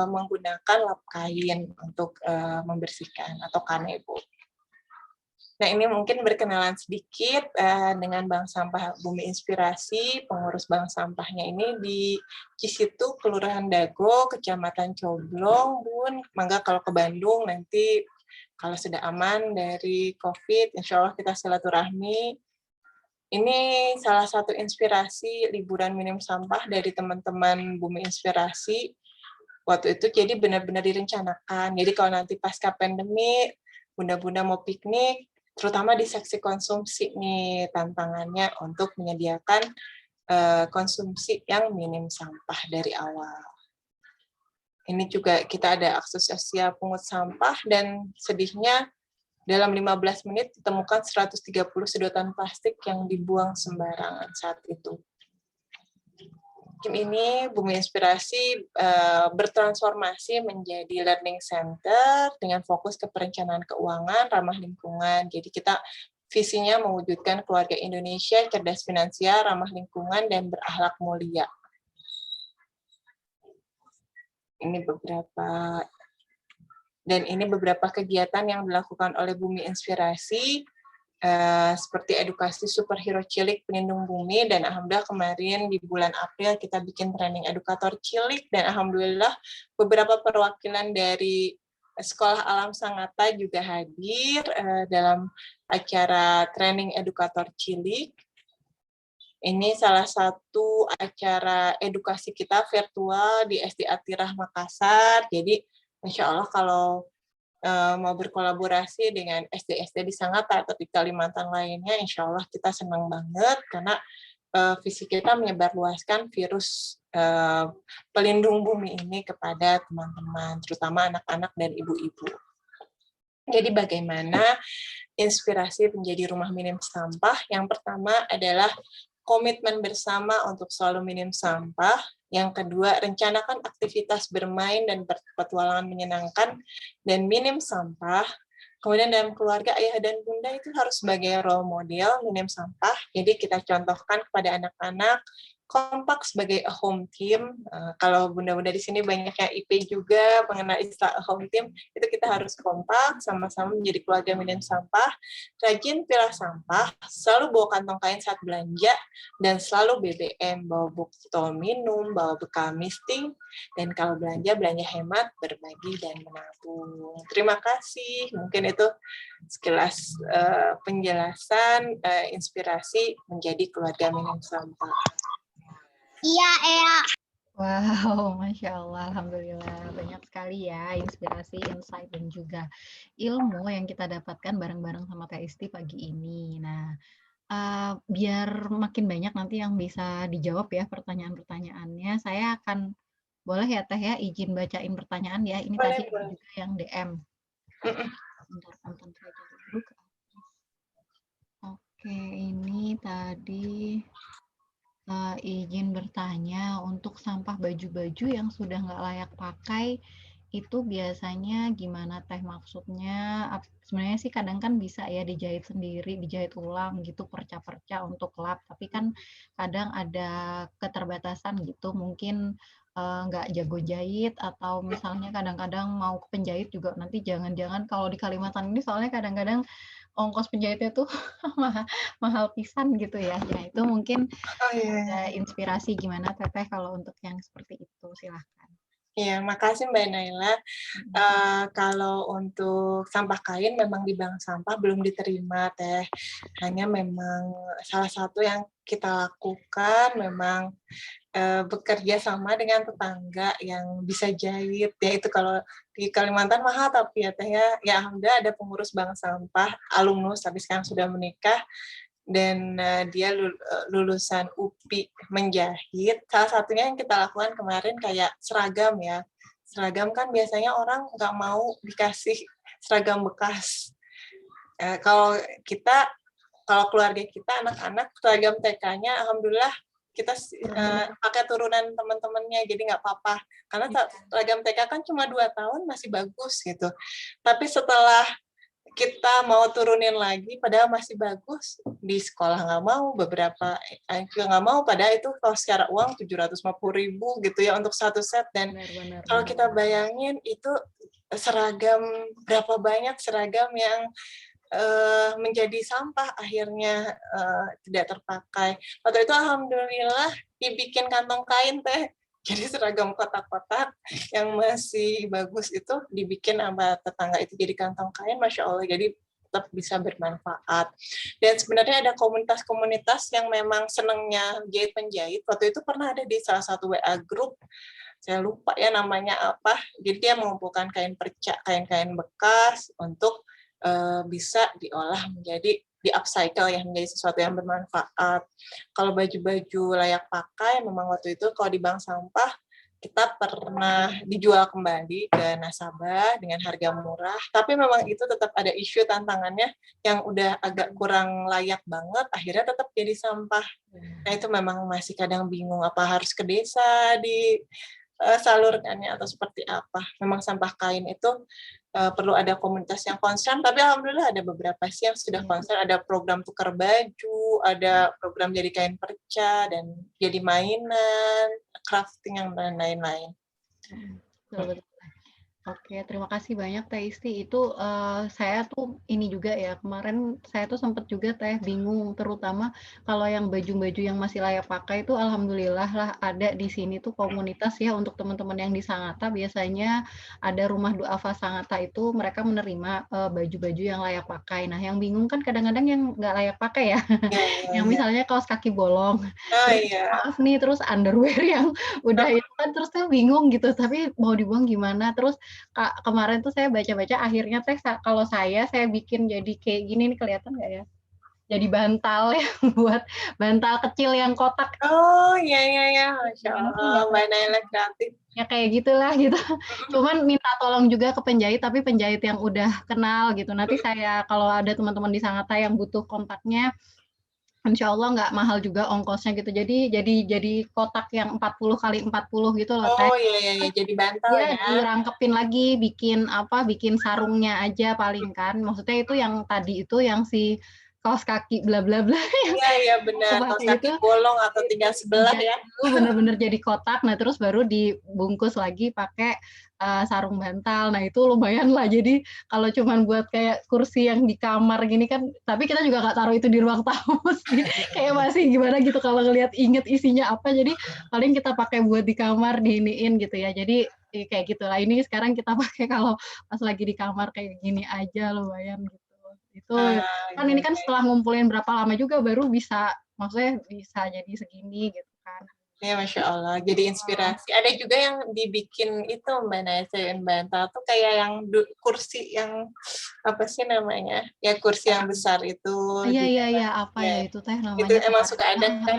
menggunakan lap kain untuk membersihkan atau kanebo. Nah, ini mungkin berkenalan sedikit dengan Bank Sampah Bumi Inspirasi. Pengurus bank sampahnya ini di Cisitu, Kelurahan Dago, Kecamatan Coblong, Bun. Mangga kalau ke Bandung nanti kalau sudah aman dari COVID, insya Allah kita silaturahmi. Ini salah satu inspirasi liburan minim sampah dari teman-teman Bumi Inspirasi. Waktu itu jadi benar-benar direncanakan. Jadi kalau nanti pasca pandemi, bunda-bunda mau piknik, terutama di seksi konsumsi nih tantangannya untuk menyediakan konsumsi yang minim sampah dari awal. Ini juga kita ada akses pungut sampah, dan sedihnya dalam 15 menit ditemukan 130 sedotan plastik yang dibuang sembarangan saat itu. Ini Bumi Inspirasi bertransformasi menjadi learning center dengan fokus ke perencanaan keuangan, ramah lingkungan. Jadi kita visinya mewujudkan keluarga Indonesia cerdas finansial, ramah lingkungan, dan berakhlak mulia. Ini beberapa kegiatan yang dilakukan oleh Bumi Inspirasi, seperti edukasi superhero cilik pelindung bumi, dan alhamdulillah kemarin di bulan April kita bikin training edukator cilik, dan alhamdulillah beberapa perwakilan dari Sekolah Alam Sangatta juga hadir dalam acara training edukator cilik. Ini salah satu acara edukasi kita virtual di SD Atirah Makassar. Jadi insya Allah kalau mau berkolaborasi dengan SD-SD di Sangatta atau di Kalimantan lainnya, insya Allah kita senang banget karena visi kita menyebarluaskan virus pelindung bumi ini kepada teman-teman, terutama anak-anak dan ibu-ibu. Jadi bagaimana inspirasi menjadi rumah minim sampah? Yang pertama adalah komitmen bersama untuk selalu minim sampah. Yang kedua, rencanakan aktivitas bermain dan berpetualangan menyenangkan dan minim sampah. Kemudian dalam keluarga, ayah dan bunda itu harus sebagai role model minim sampah. Jadi kita contohkan kepada anak-anak, kompak sebagai a home team. Kalau bunda-bunda di sini banyak yang IP juga mengenal istilah a home team, itu kita harus kompak, sama-sama menjadi keluarga minim sampah, rajin pilah sampah, selalu bawa kantong kain saat belanja, dan selalu BBM, bawa botol minum, bawa bekal misting, dan kalau belanja hemat, berbagi, dan menabung. Terima kasih. Mungkin itu sekilas penjelasan inspirasi menjadi keluarga minim sampah. Iya, Ea. Wow, Masya Allah, Alhamdulillah. Banyak sekali ya inspirasi, insight, dan juga ilmu yang kita dapatkan bareng-bareng sama Teh Isti pagi ini. Nah, biar makin banyak nanti yang bisa dijawab ya pertanyaan-pertanyaannya, saya akan, boleh ya Teh ya, izin bacain pertanyaan ya. Ini Boleh, tadi boleh. juga yang DM. Bentar, nonton saya dulu. Oke, ini tadi izin bertanya, untuk sampah baju-baju yang sudah nggak layak pakai, itu biasanya gimana Teh maksudnya? Sebenarnya sih kadang kan bisa ya dijahit sendiri, dijahit ulang gitu, perca-perca untuk lap, tapi kan kadang ada keterbatasan gitu, mungkin nggak jago jahit, atau misalnya kadang-kadang mau ke penjahit juga nanti jangan-jangan kalau di Kalimantan ini soalnya kadang-kadang ongkos penjahitnya tuh mahal pisan gitu ya. Nah, itu mungkin Oh iya. ada inspirasi gimana Teteh kalau untuk yang seperti itu, silahkan. Iya, makasih Mbak Naila. Kalau untuk sampah kain memang di bank sampah belum diterima Teh. Hanya memang salah satu yang kita lakukan memang bekerja sama dengan tetangga yang bisa jahit. Ya itu kalau di Kalimantan mahal tapi ya Teh ya alhamdulillah ada pengurus bank sampah alumnus tapi sekarang sudah menikah dan dia lulusan UPI menjahit. Salah satunya yang kita lakukan kemarin kayak seragam ya. Seragam kan biasanya orang nggak mau dikasih seragam bekas. Kalau keluarga kita anak-anak seragam TK-nya alhamdulillah kita pakai turunan teman-temannya jadi nggak apa-apa karena seragam TK kan cuma 2 tahun masih bagus gitu. Tapi setelah kita mau turunin lagi, padahal masih bagus. Di sekolah nggak mau, beberapa juga nggak mau, padahal itu kalau secara uang 750.000 gitu ya untuk satu set. Dan kalau kita bayangin itu seragam, berapa banyak seragam yang menjadi sampah akhirnya tidak terpakai. Waktu itu alhamdulillah dibikin kantong kain Teh. Jadi seragam kotak-kotak yang masih bagus itu dibikin sama tetangga itu jadi kantong kain, Masya Allah. Jadi tetap bisa bermanfaat. Dan sebenarnya ada komunitas-komunitas yang memang senangnya jahit-penjahit. Waktu itu pernah ada di salah satu WA group, saya lupa ya namanya apa. Jadi dia mengumpulkan kain perca, kain-kain bekas untuk bisa diolah menjadi di-upcycle ya, menjadi sesuatu yang bermanfaat. Kalau baju-baju layak pakai, memang waktu itu kalau di bank sampah, kita pernah dijual kembali ke nasabah dengan harga murah, tapi memang itu tetap ada isu tantangannya yang udah agak kurang layak banget, akhirnya tetap jadi sampah. Nah itu memang masih kadang bingung, apa harus ke desa disalurkannya atau seperti apa. Memang sampah kain itu perlu ada komunitas yang concern, tapi alhamdulillah ada beberapa sih yang sudah concern, ada program tukar baju, ada program jadi kain perca, dan jadi mainan, crafting, yang lain-lain. Betul. Oke, terima kasih banyak Teh Isti. Itu saya tuh ini juga ya, kemarin saya tuh sempat juga Teh bingung, terutama kalau yang baju-baju yang masih layak pakai itu alhamdulillah lah ada di sini tuh komunitas ya untuk teman-teman yang di Sangatta, biasanya ada rumah duafa Sangatta itu mereka menerima baju-baju yang layak pakai. Nah, yang bingung kan kadang-kadang yang nggak layak pakai ya, yang misalnya kaos kaki bolong, maaf nih, terus underwear yang udah itu kan, terus saya bingung gitu, tapi mau dibuang gimana? Terus kemarin tuh saya baca-baca akhirnya Teh kalau saya bikin jadi kayak gini nih, kelihatan nggak ya? jadi bantal yang buat bantal kecil yang kotak. Oh, iya, Masya Gimana sih Allah, nggak Mbak tahu. Naila kreatif. Ya kayak gitulah gitu. Cuman minta tolong juga ke penjahit, tapi penjahit yang udah kenal gitu. Nanti saya kalau ada teman-teman di Sangatta yang butuh kontaknya, insya Allah nggak mahal juga ongkosnya gitu. Jadi kotak yang 40 kali 40 gitu loh Teh. Oh, iya, jadi bantal Dia ya. dirangkepin lagi, bikin sarungnya aja paling kan. Maksudnya itu yang tadi itu yang si kaos kaki bla bla bla yang Iya, benar. Kaos kepake kaki itu bolong atau tinggal sebelah dijahit ya. dulu bener-bener jadi kotak, nah terus baru dibungkus lagi pakai sarung bantal. Nah itu lumayan lah. Jadi kalau cuman buat kayak kursi yang di kamar gini kan, tapi kita juga nggak taruh itu di ruang tamu sih. Kayak masih gimana gitu kalau ngelihat inget isinya apa. Jadi paling kita pakai buat di kamar diiniin gitu ya. Jadi kayak gitulah. Ini sekarang kita pakai kalau pas lagi di kamar kayak gini aja lumayan gitu. Itu kan ini kan Iya. setelah ngumpulin berapa lama juga baru bisa, maksudnya bisa jadi segini gitu kan. Ya, Masya Allah. Jadi inspirasi. Ada juga yang dibikin itu, Mbak Naisa, yang bantal tuh kayak yang kursi yang, apa sih namanya? Ya, kursi yang besar itu. Iya, apa ya Ya, itu Teh itu namanya emang kemarin. suka ada kan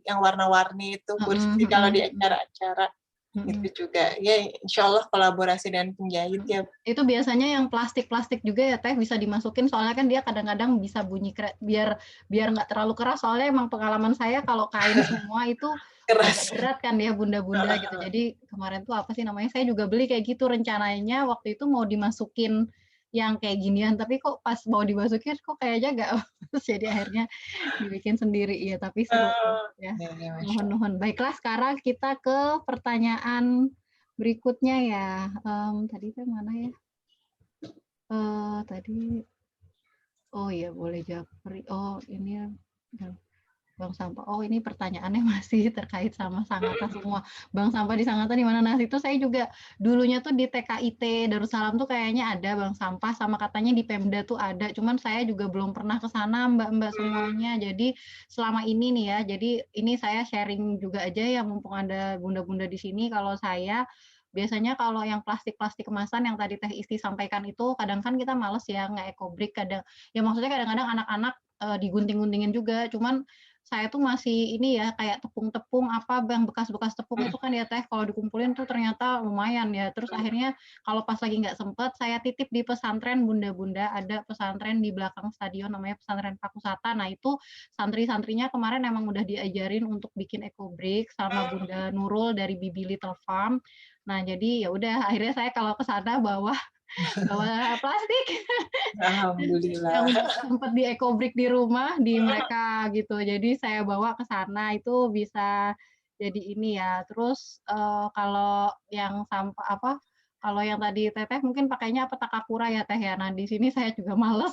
yang warna-warni itu kursi kalau di acara-acara. Itu juga. Ya, insya Allah kolaborasi dengan penjahit ya. Itu biasanya yang plastik-plastik juga ya Teh bisa dimasukin, soalnya kan dia kadang-kadang bisa bunyi biar nggak terlalu keras, soalnya emang pengalaman saya kalau kain semua itu agak Keras. berat kan ya bunda-bunda gitu. Jadi kemarin tuh apa sih namanya, saya juga beli kayak gitu, rencananya waktu itu mau dimasukin yang kayak ginian, tapi kok pas mau dimasukin kok kayaknya nggak bagus, jadi akhirnya dibikin sendiri. Iya, tapi seru ya. Ya, Masya Allah. Nuhun-nuhun. Baiklah, sekarang kita ke pertanyaan berikutnya ya. Tadi itu mana ya? Tadi, oh iya boleh Japri. Oh ini Bang Sampah. Oh ini pertanyaannya masih terkait sama Sangatta semua. Bang Sampah di Sangatta di mana? Nah itu saya juga dulunya tuh di TKIT Darussalam tuh kayaknya ada Bang Sampah, sama katanya di Pemda tuh ada. Cuman saya juga belum pernah ke sana Mbak-mbak semuanya. Jadi selama ini nih ya, jadi ini saya sharing juga aja ya mumpung ada bunda-bunda di sini. Kalau saya biasanya kalau yang plastik-plastik kemasan yang tadi Teh Isti sampaikan itu kadang kan kita males ya nge-ecobrik, kadang ya maksudnya kadang-kadang anak-anak digunting-guntingin juga, cuman saya tuh masih ini ya kayak tepung-tepung apa yang bekas-bekas tepung itu kan ya Teh kalau dikumpulin tuh ternyata lumayan ya. Terus akhirnya kalau pas lagi nggak sempet saya titip di pesantren bunda-bunda, ada pesantren di belakang stadion namanya pesantren Pakusata. Nah itu santri-santrinya kemarin emang udah diajarin untuk bikin ecobrik sama Bunda Nurul dari Bibi Little Farm. Nah jadi ya udah akhirnya saya kalau ke sana bawa plastik yang Alhamdulillah. sempat di ecobrik di rumah di mereka gitu. Jadi saya bawa ke sana itu bisa jadi ini ya. Terus kalau yang sampah apa? Kalau yang tadi Teteh mungkin pakainya apa Takakura ya Teh ya. Nah di sini saya juga males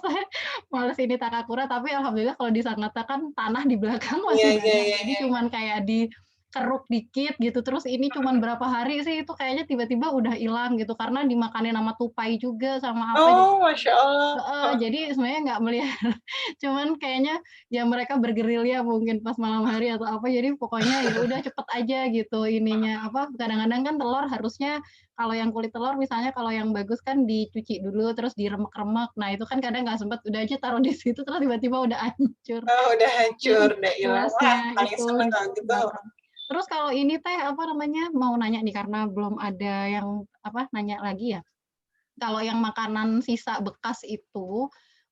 males ini Takakura. Tapi alhamdulillah kalau di Sangatta kan tanah di belakang Iya, masih iya, banyak. iya, Jadi iya. cuman kayak di keruk dikit gitu, terus ini cuman berapa hari sih itu kayaknya tiba-tiba udah hilang gitu karena dimakanin sama tupai juga sama apa jadi Oh, Masya Allah. jadi sebenarnya nggak melihara, cuman kayaknya ya mereka bergerilya mungkin pas malam hari atau apa, jadi pokoknya ya udah cepet aja gitu ininya, apa, kadang-kadang kan telur harusnya kalau yang kulit telur misalnya kalau yang bagus kan dicuci dulu terus diremek-remek, nah itu kan kadang nggak sempet, udah aja taruh di situ terus tiba-tiba udah hancur. Oh, udah hancur, udah hilang. Wah, Gelasnya paling itu seneng di kalau gitu. belakang. Terus kalau ini Teh, apa namanya, mau nanya nih karena belum ada yang, apa, nanya lagi ya. Kalau yang makanan sisa bekas itu,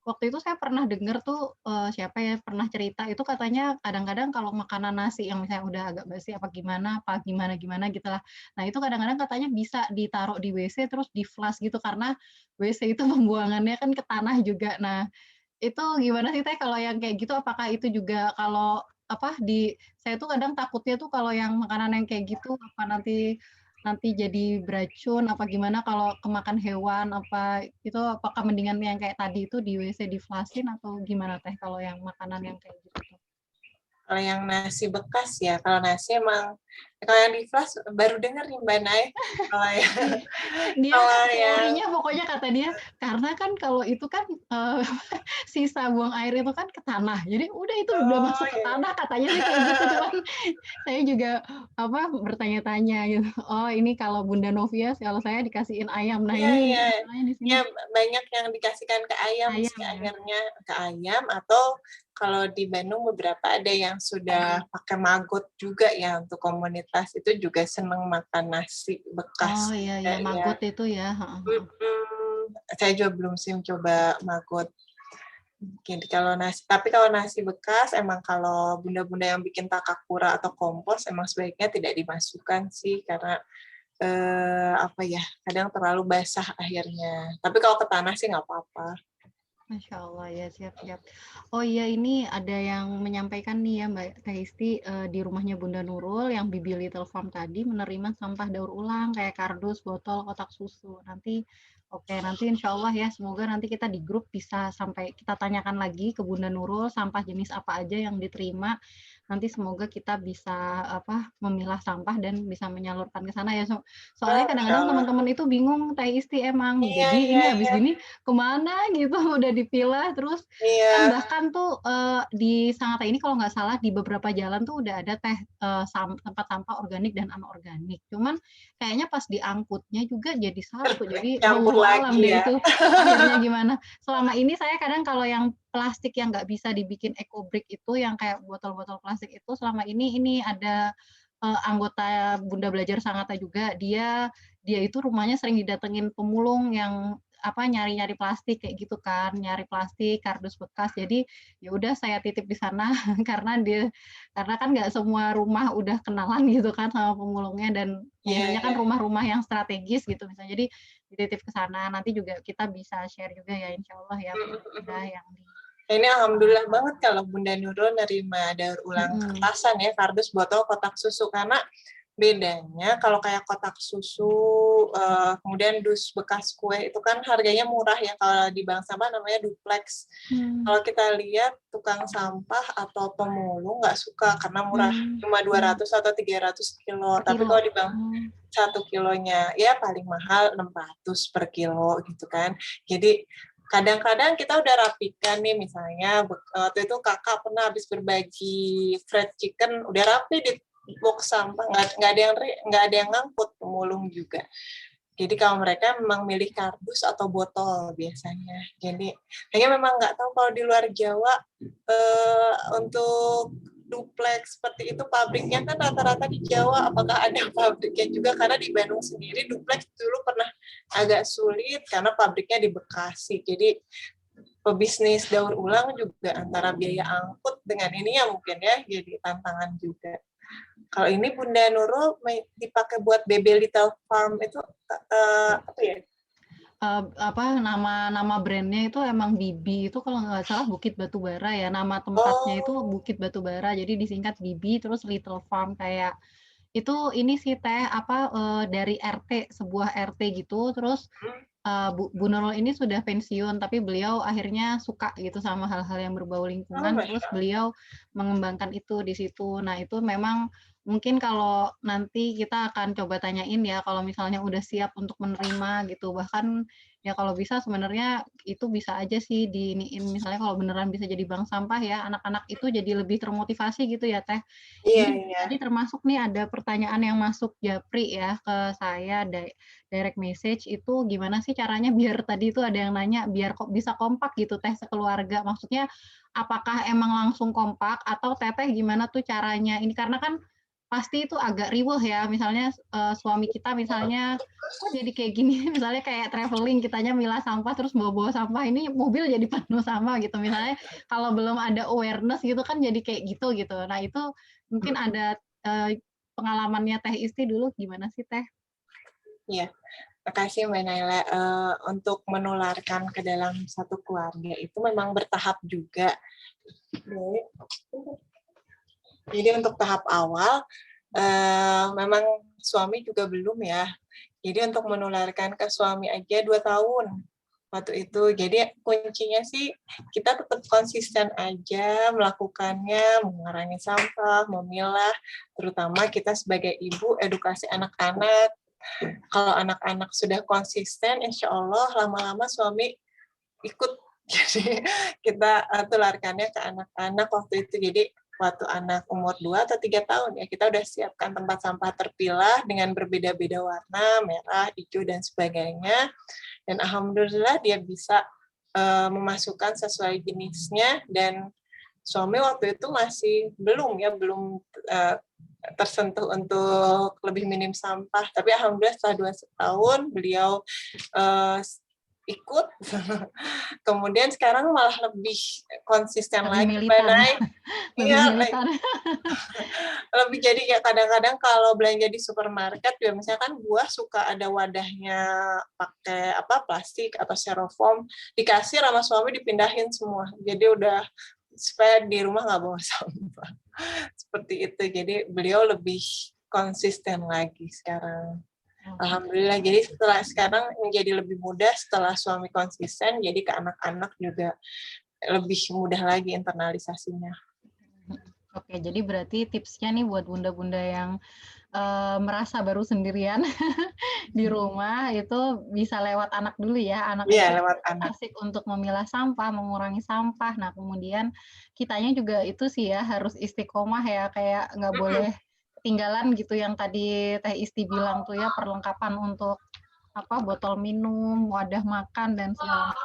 waktu itu saya pernah dengar tuh, siapa ya, pernah cerita itu katanya kadang-kadang kalau makanan nasi yang misalnya udah agak basi apa gimana gitulah. Nah itu kadang-kadang katanya bisa ditaruh di WC terus di-flush gitu karena WC itu pembuangannya kan ke tanah juga. Nah itu gimana sih Teh kalau yang kayak gitu, apakah itu juga kalau apa, saya tuh kadang takutnya tuh kalau yang makanan yang kayak gitu, apa nanti nanti jadi beracun, apa gimana kalau kemakan hewan, apa itu apakah mendingan yang kayak tadi itu di WC di-flush-in atau gimana Teh kalau yang makanan yang kayak gitu tuh? Kalau yang nasi bekas ya, kalau nasi emang, kalau yang di flash baru denger nih Mbak Nay. Kalau yang, Dia kalau yang, teorinya pokoknya kata dia, karena kan kalau itu kan, sisa buang air itu kan ke tanah, jadi udah itu udah oh masuk ke ya, tanah katanya sih kayak gitu, cuman saya juga, apa, bertanya-tanya gitu, oh ini kalau Bunda Novia kalau saya dikasihin ayam, nah iya, ini iya. masalahnya di sini Ya, banyak yang dikasihkan ke ayam sih ayam ya? akhirnya, ke ayam atau kalau di Bandung beberapa ada yang sudah pakai magot juga ya untuk komunitas itu juga seneng makan nasi Oh bekas iya juga iya, ya. magot itu ya. Saya juga belum sih coba magot. Jadi tapi kalau nasi bekas emang kalau bunda-bunda yang bikin takakura atau kompos emang sebaiknya tidak dimasukkan sih karena apa ya kadang terlalu basah akhirnya. Tapi kalau ke tanah sih nggak apa-apa. Masya Allah ya, siap-siap. Oh iya, ini ada yang menyampaikan nih ya Mbak Teh Isti, di rumahnya Bunda Nurul yang Bibi Little Farm tadi menerima sampah daur ulang kayak kardus, botol, kotak susu. Nanti insya Allah ya, semoga nanti kita di grup bisa sampai kita tanyakan lagi ke Bunda Nurul sampah jenis apa aja yang diterima. Nanti semoga kita bisa memilah sampah dan bisa menyalurkan ke sana ya. Soalnya kadang-kadang teman-teman itu bingung Teh Isti emang. Iya, Jadi iya, ini habis iya. gini kemana gitu udah dipilah terus kan Iya. bahkan tuh di Sangatta ini kalau nggak salah di beberapa jalan tuh udah ada tempat sampah organik dan anorganik. Cuman kayaknya pas diangkutnya juga jadi satu. Jadi Campur wallahu alam lagi deh ya. itu akhirnya gimana. Selama ini saya kadang kalau yang plastik yang nggak bisa dibikin eco brick itu yang kayak botol-botol plastik itu selama ini ada anggota Bunda Belajar Sangatta juga dia itu rumahnya sering didatengin pemulung yang nyari-nyari plastik kayak gitu kan, nyari plastik, kardus bekas. Jadi ya udah saya titip di sana karena kan nggak semua rumah udah kenalan gitu kan sama pemulungnya dan Iya, biasanya iya. kan rumah-rumah yang strategis gitu misalnya. Jadi dititip ke sana. Nanti juga kita bisa share juga ya insya Allah ya Bunda yang di Ini alhamdulillah banget kalau Bunda Nurul nerima daur ulang kemasan ya, kardus, botol, kotak susu. Karena bedanya kalau kayak kotak susu, kemudian dus bekas kue itu kan harganya murah ya. Kalau di bank sampah namanya duplex. Kalau kita lihat tukang sampah atau pemulung nggak suka karena murah, cuma 200 atau 300 kilo. Tapi kalau di bank 1 kilonya ya paling mahal 600 per kilo gitu kan. Jadi kadang-kadang kita udah rapikan nih misalnya waktu itu kakak pernah habis berbagi fried chicken udah rapi di box sampah nggak ada yang ngangkut pemulung juga. Jadi kalau mereka memang milih kardus atau botol biasanya. Jadi kayaknya memang nggak tahu kalau di luar Jawa untuk duplex seperti itu pabriknya kan rata-rata di Jawa. Apakah ada pabriknya juga? Karena di Bandung sendiri duplex dulu pernah agak sulit karena pabriknya di Bekasi. Jadi pebisnis daur ulang juga antara biaya angkut dengan ini ya mungkin ya jadi tantangan juga. Kalau ini Bunda Nurul dipakai buat BB Little Farm itu apa ya? Nama brandnya itu emang Bibi itu kalau nggak salah Bukit Batubara ya, nama tempatnya itu Bukit Batubara jadi disingkat Bibi terus Little Farm kayak itu ini sih Teh dari RT sebuah RT gitu terus Bu Nurul ini sudah pensiun tapi beliau akhirnya suka gitu sama hal-hal yang berbau lingkungan terus beliau mengembangkan itu di situ. Nah itu memang mungkin kalau nanti kita akan coba tanyain ya kalau misalnya udah siap untuk menerima gitu bahkan ya kalau bisa sebenarnya itu bisa aja sih diiniin misalnya kalau beneran bisa jadi bank sampah ya anak-anak itu jadi lebih termotivasi gitu ya Teh. Iya, Ini iya. tadi termasuk nih ada pertanyaan yang masuk Japri ya ke saya direct message itu gimana sih caranya biar tadi itu ada yang nanya biar kok bisa kompak gitu Teh sekeluarga maksudnya apakah emang langsung kompak atau Teteh gimana tuh caranya ini karena kan pasti itu agak riweuh ya misalnya suami kita misalnya kok jadi kayak gini misalnya kayak traveling kitanya milah sampah terus bawa-bawa sampah ini mobil jadi penuh sama gitu misalnya kalau belum ada awareness gitu kan jadi kayak gitu nah itu mungkin ada pengalamannya Teh Isti dulu gimana sih Teh? Iya, makasih Mbak Naila. Untuk menularkan ke dalam satu keluarga itu memang bertahap juga. Jadi untuk tahap awal, memang suami juga belum ya. Jadi untuk menularkan ke suami aja 2 tahun waktu itu. Jadi kuncinya sih kita tetap konsisten aja melakukannya, mengurangi sampah, memilah, terutama kita sebagai ibu edukasi anak-anak. Kalau anak-anak sudah konsisten, insya Allah lama-lama suami ikut. Jadi kita tularkannya ke anak-anak waktu itu. Jadi waktu anak umur 2 atau 3 tahun ya kita udah siapkan tempat sampah terpilah dengan berbeda-beda warna, merah, hijau, dan sebagainya. Dan alhamdulillah dia bisa memasukkan sesuai jenisnya dan Suami waktu itu masih belum tersentuh untuk lebih minim sampah. Tapi alhamdulillah setelah 2 tahun beliau ikut. Kemudian sekarang malah lebih konsisten lagi naik. Lebih militan. Lebih jadi kayak kadang-kadang kalau belanja di supermarket juga misalnya kan buah suka ada wadahnya pakai plastik atau styrofoam, dikasih sama suami dipindahin semua. Jadi udah supaya di rumah nggak bawa sampah. Seperti itu. Jadi beliau lebih konsisten lagi sekarang. Alhamdulillah. Jadi sekarang menjadi lebih mudah setelah suami konsisten, jadi ke anak-anak juga lebih mudah lagi internalisasinya. Oke, jadi berarti tipsnya nih buat bunda-bunda yang merasa baru sendirian di rumah itu bisa lewat anak dulu ya. Anak itu lewat anak. asik untuk memilah sampah, mengurangi sampah. Nah, kemudian kitanya juga itu sih ya harus istiqomah ya, kayak nggak boleh ketinggalan gitu yang tadi Teh Isti bilang tuh ya, perlengkapan untuk botol minum, wadah makan dan segala macam.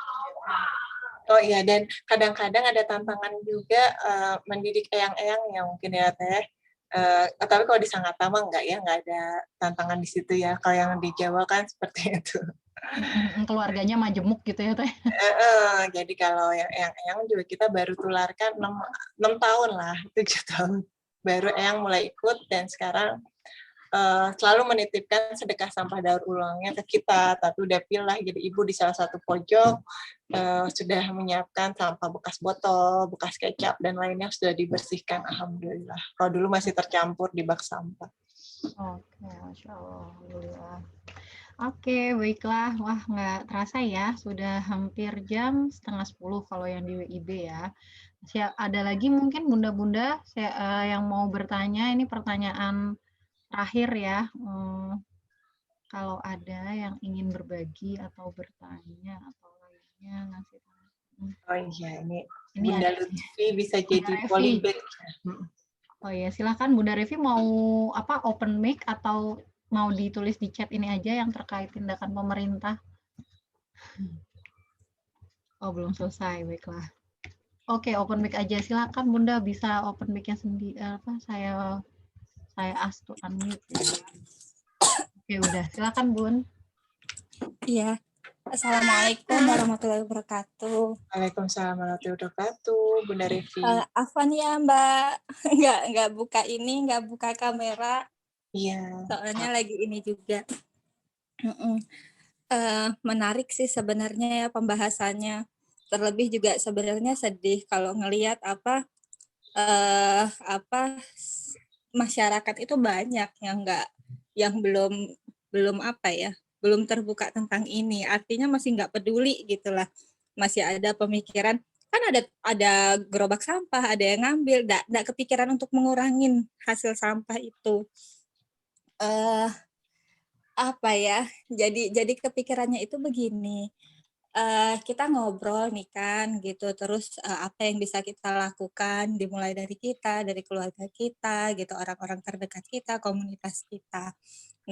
Oh iya, dan kadang-kadang ada tantangan juga mendidik eyang-eyang yang mungkin ya Teh. Tapi kalau di Sangatta mah nggak ada tantangan di situ ya. Kalau yang di Jawa kan seperti itu. Keluarganya majemuk gitu ya Teh. Jadi kalau yang eyang juga kita baru tularkan 6 tahun lah, 7 tahun. Baru eyang mulai ikut dan sekarang selalu menitipkan sedekah sampah daur ulangnya ke kita, tapi udah pilih jadi ibu di salah satu pojok sudah menyiapkan sampah bekas botol, bekas kecap dan lainnya sudah dibersihkan, alhamdulillah. Kalau dulu masih tercampur di bak sampah. Oke, Masya Allah, alhamdulillah. Oke, baiklah. Wah, nggak terasa ya, sudah hampir jam 9:30 kalau yang di WIB ya. Ada lagi mungkin bunda-bunda yang mau bertanya, ini pertanyaan terakhir ya. Kalau ada yang ingin berbagi atau bertanya atau lainnya ngasih tahu. Oh iya, ini Bunda Lutfi bisa jadi polybag. Oh iya, silakan Bunda Revi mau open mic atau mau ditulis di chat ini aja yang terkait tindakan pemerintah. Oh, belum selesai, baiklah. Oke, open mic aja. Silakan Bunda bisa open mic-nya sendiri. Saya ask to unmute. Oke, udah. Silakan Bun. Iya. Assalamualaikum warahmatullahi wabarakatuh. Waalaikumsalam warahmatullahi wabarakatuh, Bunda Revi. Afwan ya Mbak, nggak buka ini, nggak buka kamera. Iya. Soalnya lagi ini juga. Menarik sih sebenarnya ya pembahasannya. Terlebih juga sebenarnya sedih kalau ngelihat masyarakat itu banyak yang belum terbuka tentang ini. Artinya masih nggak peduli gitulah. Masih ada pemikiran, kan ada gerobak sampah, ada yang ngambil, nggak kepikiran untuk mengurangin hasil sampah itu. Jadi kepikirannya itu begini. Kita ngobrol nih kan gitu, terus apa yang bisa kita lakukan dimulai dari kita, dari keluarga kita gitu, orang-orang terdekat kita, komunitas kita.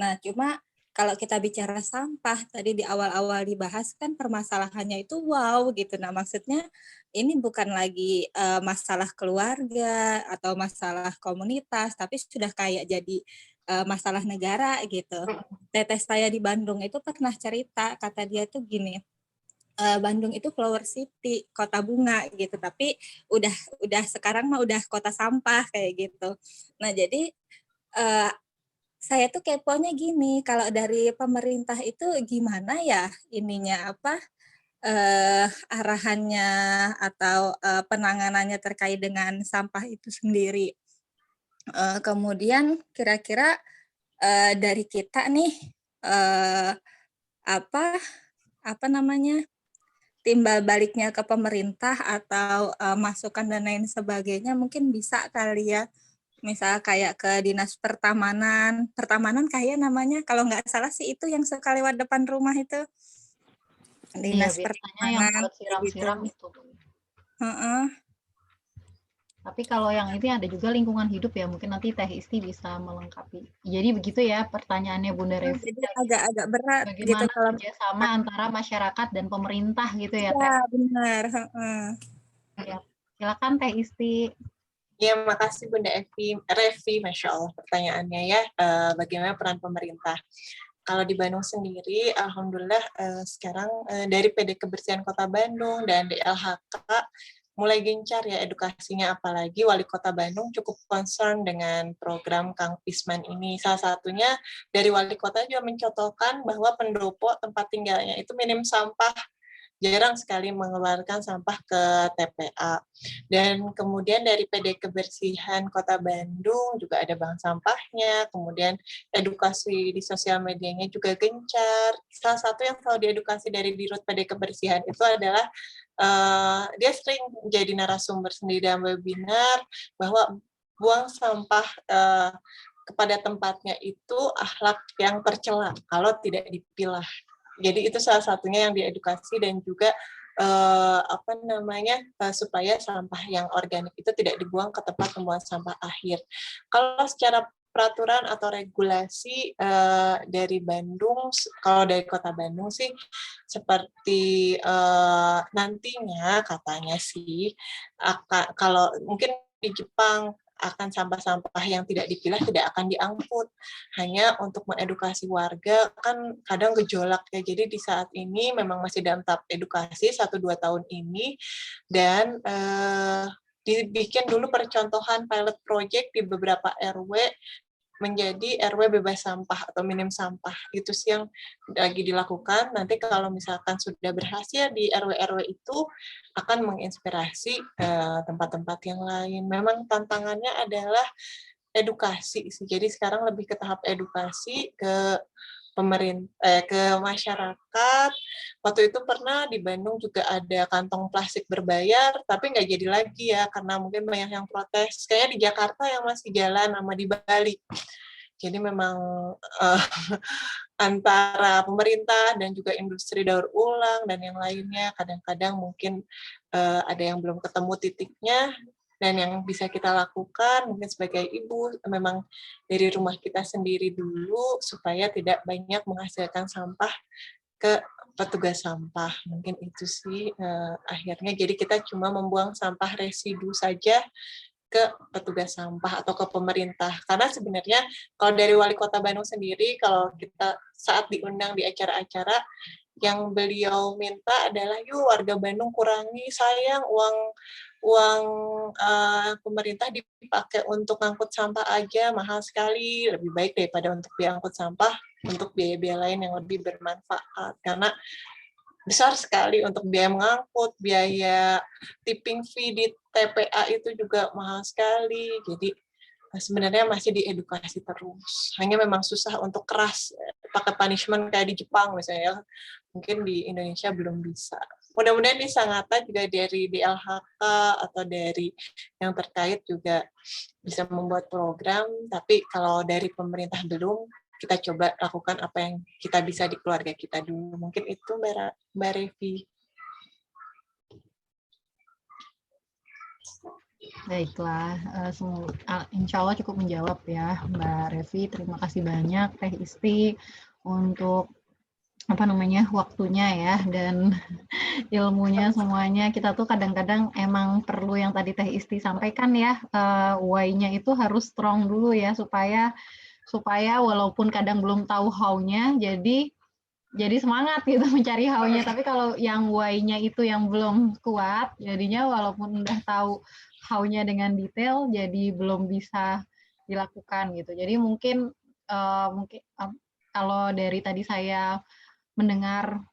Nah, cuma kalau kita bicara sampah tadi di awal-awal dibahas kan permasalahannya itu wow gitu. Nah, maksudnya ini bukan lagi masalah keluarga atau masalah komunitas, tapi sudah kayak jadi masalah negara gitu. Teteh saya di Bandung itu pernah cerita, kata dia tuh gini, Bandung itu flower city, kota bunga gitu, tapi udah sekarang mah udah kota sampah kayak gitu. Nah, jadi saya tuh keponya gini, kalau dari pemerintah itu gimana ya ininya arahannya atau penanganannya terkait dengan sampah itu sendiri. Kemudian kira-kira dari kita nih timbal baliknya ke pemerintah atau masukan dan lain sebagainya mungkin bisa kali ya, misal kayak ke dinas pertamanan kayak namanya, kalau nggak salah sih itu yang suka lewat depan rumah itu, dinas pertamanan yang buat siram-siram gitu. Tapi kalau yang ini ada juga lingkungan hidup ya, mungkin nanti Teh Isti bisa melengkapi. Jadi begitu ya pertanyaannya Bunda Revi. Jadi agak berat. Bagaimana gitu, kerjasama antara masyarakat dan pemerintah gitu ya Teh? Iya benar. Ya. Silakan Teh Isti. Ya, makasih Bunda Revi, Masya Allah pertanyaannya ya, bagaimana peran pemerintah. Kalau di Bandung sendiri, Alhamdulillah sekarang dari PD Kebersihan Kota Bandung dan DLHK mulai gencar ya edukasinya, apalagi Wali Kota Bandung cukup concern dengan program Kang Pisman ini. Salah satunya dari Wali Kota juga mencontohkan bahwa pendopo tempat tinggalnya itu minim sampah, jarang sekali mengeluarkan sampah ke TPA. Dan kemudian dari PD Kebersihan Kota Bandung juga ada bank sampahnya, kemudian edukasi di sosial medianya juga gencar. Salah satu yang selalu diedukasi dari Dirut PD Kebersihan itu adalah dia sering jadi narasumber sendiri dalam webinar bahwa buang sampah kepada tempatnya itu akhlak yang tercela kalau tidak dipilah. Jadi itu salah satunya yang diedukasi, dan juga supaya sampah yang organik itu tidak dibuang ke tempat pembuangan sampah akhir. Kalau secara peraturan atau regulasi dari Bandung, kalau dari Kota Bandung sih seperti nantinya katanya sih kalau mungkin di Jepang akan sampah-sampah yang tidak dipilah tidak akan diangkut, hanya untuk mengedukasi warga. Kan kadang gejolak ya, jadi di saat ini memang masih dalam tahap edukasi 1-2 tahun ini, dan dibikin dulu percontohan pilot project di beberapa RW menjadi RW bebas sampah atau minim sampah. Itu sih yang lagi dilakukan. Nanti kalau misalkan sudah berhasil di RW-RW itu akan menginspirasi tempat-tempat yang lain. Memang tantangannya adalah edukasi sih. Jadi sekarang lebih ke tahap edukasi ke pemerintah, ke masyarakat. Waktu itu pernah di Bandung juga ada kantong plastik berbayar, tapi nggak jadi lagi ya, karena mungkin banyak yang protes. Kayaknya di Jakarta yang masih jalan, sama di Bali. Jadi memang antara pemerintah dan juga industri daur ulang dan yang lainnya, kadang-kadang mungkin ada yang belum ketemu titiknya. Dan yang bisa kita lakukan mungkin sebagai ibu, memang dari rumah kita sendiri dulu, supaya tidak banyak menghasilkan sampah ke petugas sampah. Mungkin itu sih akhirnya. Jadi kita cuma membuang sampah residu saja ke petugas sampah atau ke pemerintah. Karena sebenarnya kalau dari Wali Kota Bandung sendiri, kalau kita saat diundang di acara-acara, yang beliau minta adalah, yuk warga Bandung kurangi, sayang uang pemerintah dipakai untuk ngangkut sampah aja, mahal sekali, lebih baik daripada untuk diangkut sampah untuk biaya-biaya lain yang lebih bermanfaat. Karena besar sekali untuk biaya mengangkut, biaya tipping fee di TPA itu juga mahal sekali. Jadi sebenarnya masih diedukasi terus. Hanya memang susah untuk keras, pakai punishment kayak di Jepang misalnya. Mungkin di Indonesia belum bisa. Mudah-mudahan di Sangatta juga dari DLHK atau dari yang terkait juga bisa membuat program, tapi kalau dari pemerintah belum, kita coba lakukan apa yang kita bisa di keluarga kita dulu. Mungkin itu Mbak Revi. Baiklah, insya Allah cukup menjawab ya Mbak Revi. Terima kasih banyak Teh Isti untuk waktunya ya, dan ilmunya semuanya. Kita tuh kadang-kadang emang perlu yang tadi Teh Isti sampaikan ya, why-nya itu harus strong dulu ya, supaya walaupun kadang belum tahu how-nya, jadi semangat gitu mencari how-nya. Tapi kalau yang why-nya itu yang belum kuat, jadinya walaupun udah tahu how-nya dengan detail, jadi belum bisa dilakukan gitu. Jadi mungkin kalau dari tadi saya mendengar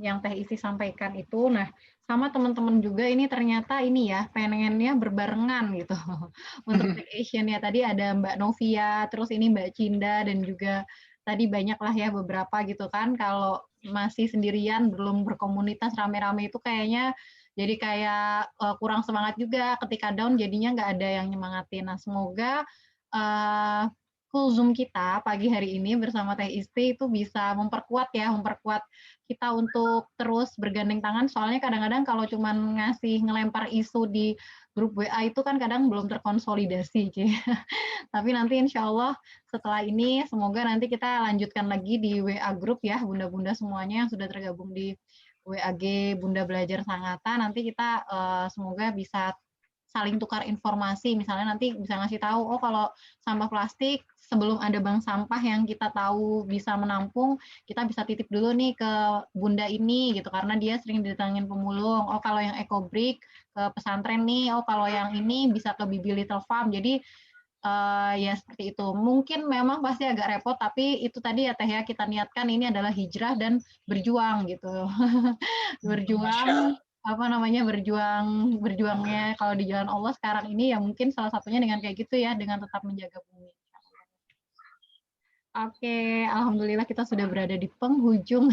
yang Teh Isti sampaikan itu, nah sama teman-teman juga ini ternyata ini ya pengennya berbarengan gitu untuk take action ya. Tadi ada Mbak Novia, terus ini Mbak Cinda, dan juga tadi banyak lah ya beberapa gitu kan. Kalau masih sendirian belum berkomunitas rame-rame itu kayaknya jadi kayak kurang semangat juga, ketika down jadinya nggak ada yang nyemangatin. Nah semoga full Zoom kita pagi hari ini bersama Teh Isti itu bisa memperkuat kita untuk terus bergandeng tangan. Soalnya kadang-kadang kalau cuma ngelempar isu di grup WA itu kan kadang belum terkonsolidasi. Tapi nanti insya Allah setelah ini semoga nanti kita lanjutkan lagi di WA grup ya, bunda-bunda semuanya yang sudah tergabung di WAG Bunda Belajar Sangatta, nanti kita semoga bisa saling tukar informasi, misalnya nanti bisa ngasih tahu, oh kalau sampah plastik sebelum ada bank sampah yang kita tahu bisa menampung, kita bisa titip dulu nih ke Bunda ini gitu, karena dia sering didatangin pemulung. Oh kalau yang EcoBrick ke pesantren nih, oh kalau yang ini bisa ke Bibi Little Farm. Jadi ya seperti itu. Mungkin memang pasti agak repot, tapi itu tadi ya Teh ya, kita niatkan ini adalah hijrah dan berjuang gitu. Berjuang berjuangnya kalau di jalan Allah sekarang ini ya mungkin salah satunya dengan kayak gitu ya, dengan tetap menjaga bumi. Oke, alhamdulillah kita sudah berada di penghujung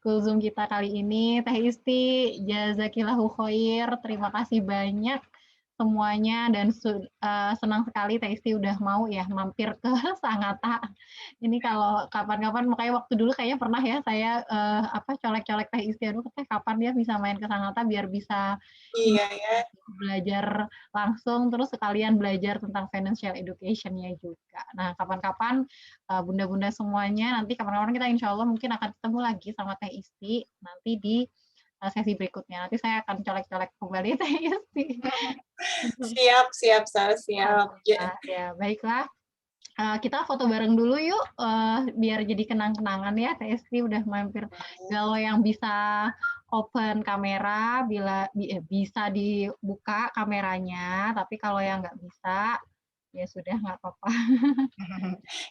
Kulzum kita kali ini. Teh Isti, jazakillahu khair, terima kasih banyak semuanya dan senang sekali Teh Isti udah mau ya mampir ke Sangatta. Ini kalau kapan-kapan, makanya waktu dulu kayaknya pernah ya saya colek-colek Teh Isti, aduh Teh kapan dia bisa main ke Sangatta biar bisa ini Iya ya. belajar langsung, terus sekalian belajar tentang financial education-nya juga. Nah kapan-kapan bunda-bunda semuanya, nanti kapan-kapan kita insya Allah mungkin akan ketemu lagi sama Teh Isti nanti di sesi berikutnya. Nanti saya akan colek-colek kembali Teh Isti. Siap, siap. Ya, baiklah. Kita foto bareng dulu yuk, biar jadi kenang-kenangan ya. Teh Isti udah mampir. Kalau yang bisa open kamera, bisa dibuka kameranya, tapi kalau yang nggak bisa, ya sudah nggak apa-apa.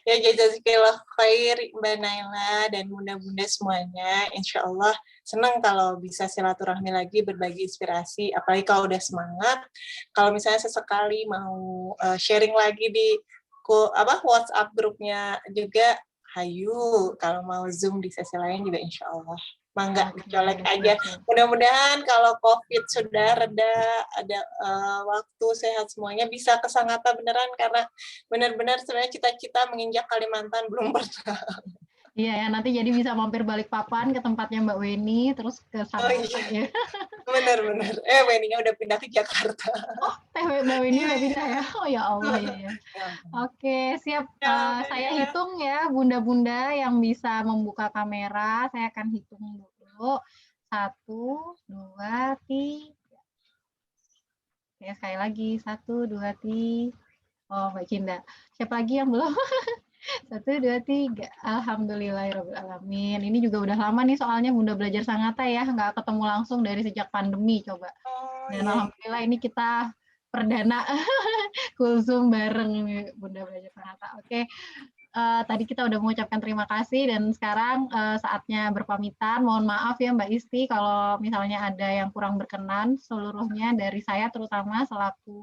Ya jazakallah khair Mbak Naila dan bunda-bunda semuanya. Insya Allah senang kalau bisa silaturahmi lagi, berbagi inspirasi. Apalagi kalau udah semangat. Kalau misalnya sesekali mau sharing lagi di WhatsApp grupnya juga, hayu. Kalau mau Zoom di sesi lain juga insya Allah. Mangga dicolek aja. Mudah-mudahan kalau COVID sudah reda, ada waktu sehat semuanya, bisa ke Sangatta beneran, karena benar-benar sebenarnya cita-cita menginjak Kalimantan belum pernah. Iya ya, nanti jadi bisa mampir Balikpapan ke tempatnya Mbak Weni, terus ke Sangatta ya. Benar-benar. Weni-nya udah pindah ke Jakarta. Oh, Mbak Weni udah pindah ya? Oh ya Allah ya. Oke, siap. Saya hitung ya, bunda-bunda yang bisa membuka kamera. Saya akan hitung dulu. 1, 2, 3. Ya, sekali lagi. 1, 2, 3. Oh, Mbak Cinda. Siapa lagi yang belum? 1, 2, 3. Alhamdulillahirrahmanirrahim. Ini juga udah lama nih soalnya Bunda Belajar Sangatta ya. Nggak ketemu langsung dari sejak pandemi coba. Dan alhamdulillah ini kita perdana Kulzum bareng Bunda Belajar Sangatta. Oke. Tadi kita udah mengucapkan terima kasih dan sekarang saatnya berpamitan. Mohon maaf ya Mbak Isti kalau misalnya ada yang kurang berkenan, seluruhnya dari saya terutama selaku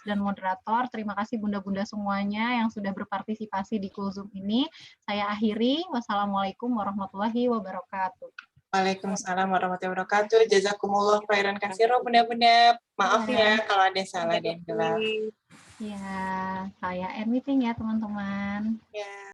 dan moderator. Terima kasih bunda-bunda semuanya yang sudah berpartisipasi di Kulzum ini. Saya akhiri. Wassalamualaikum warahmatullahi wabarakatuh. Waalaikumsalam warahmatullahi wabarakatuh. Jazakumullah khairan katsira bunda-bunda. Maaf ya kalau ada salah dan gelap. Ya, saya end meeting ya teman-teman. Ya.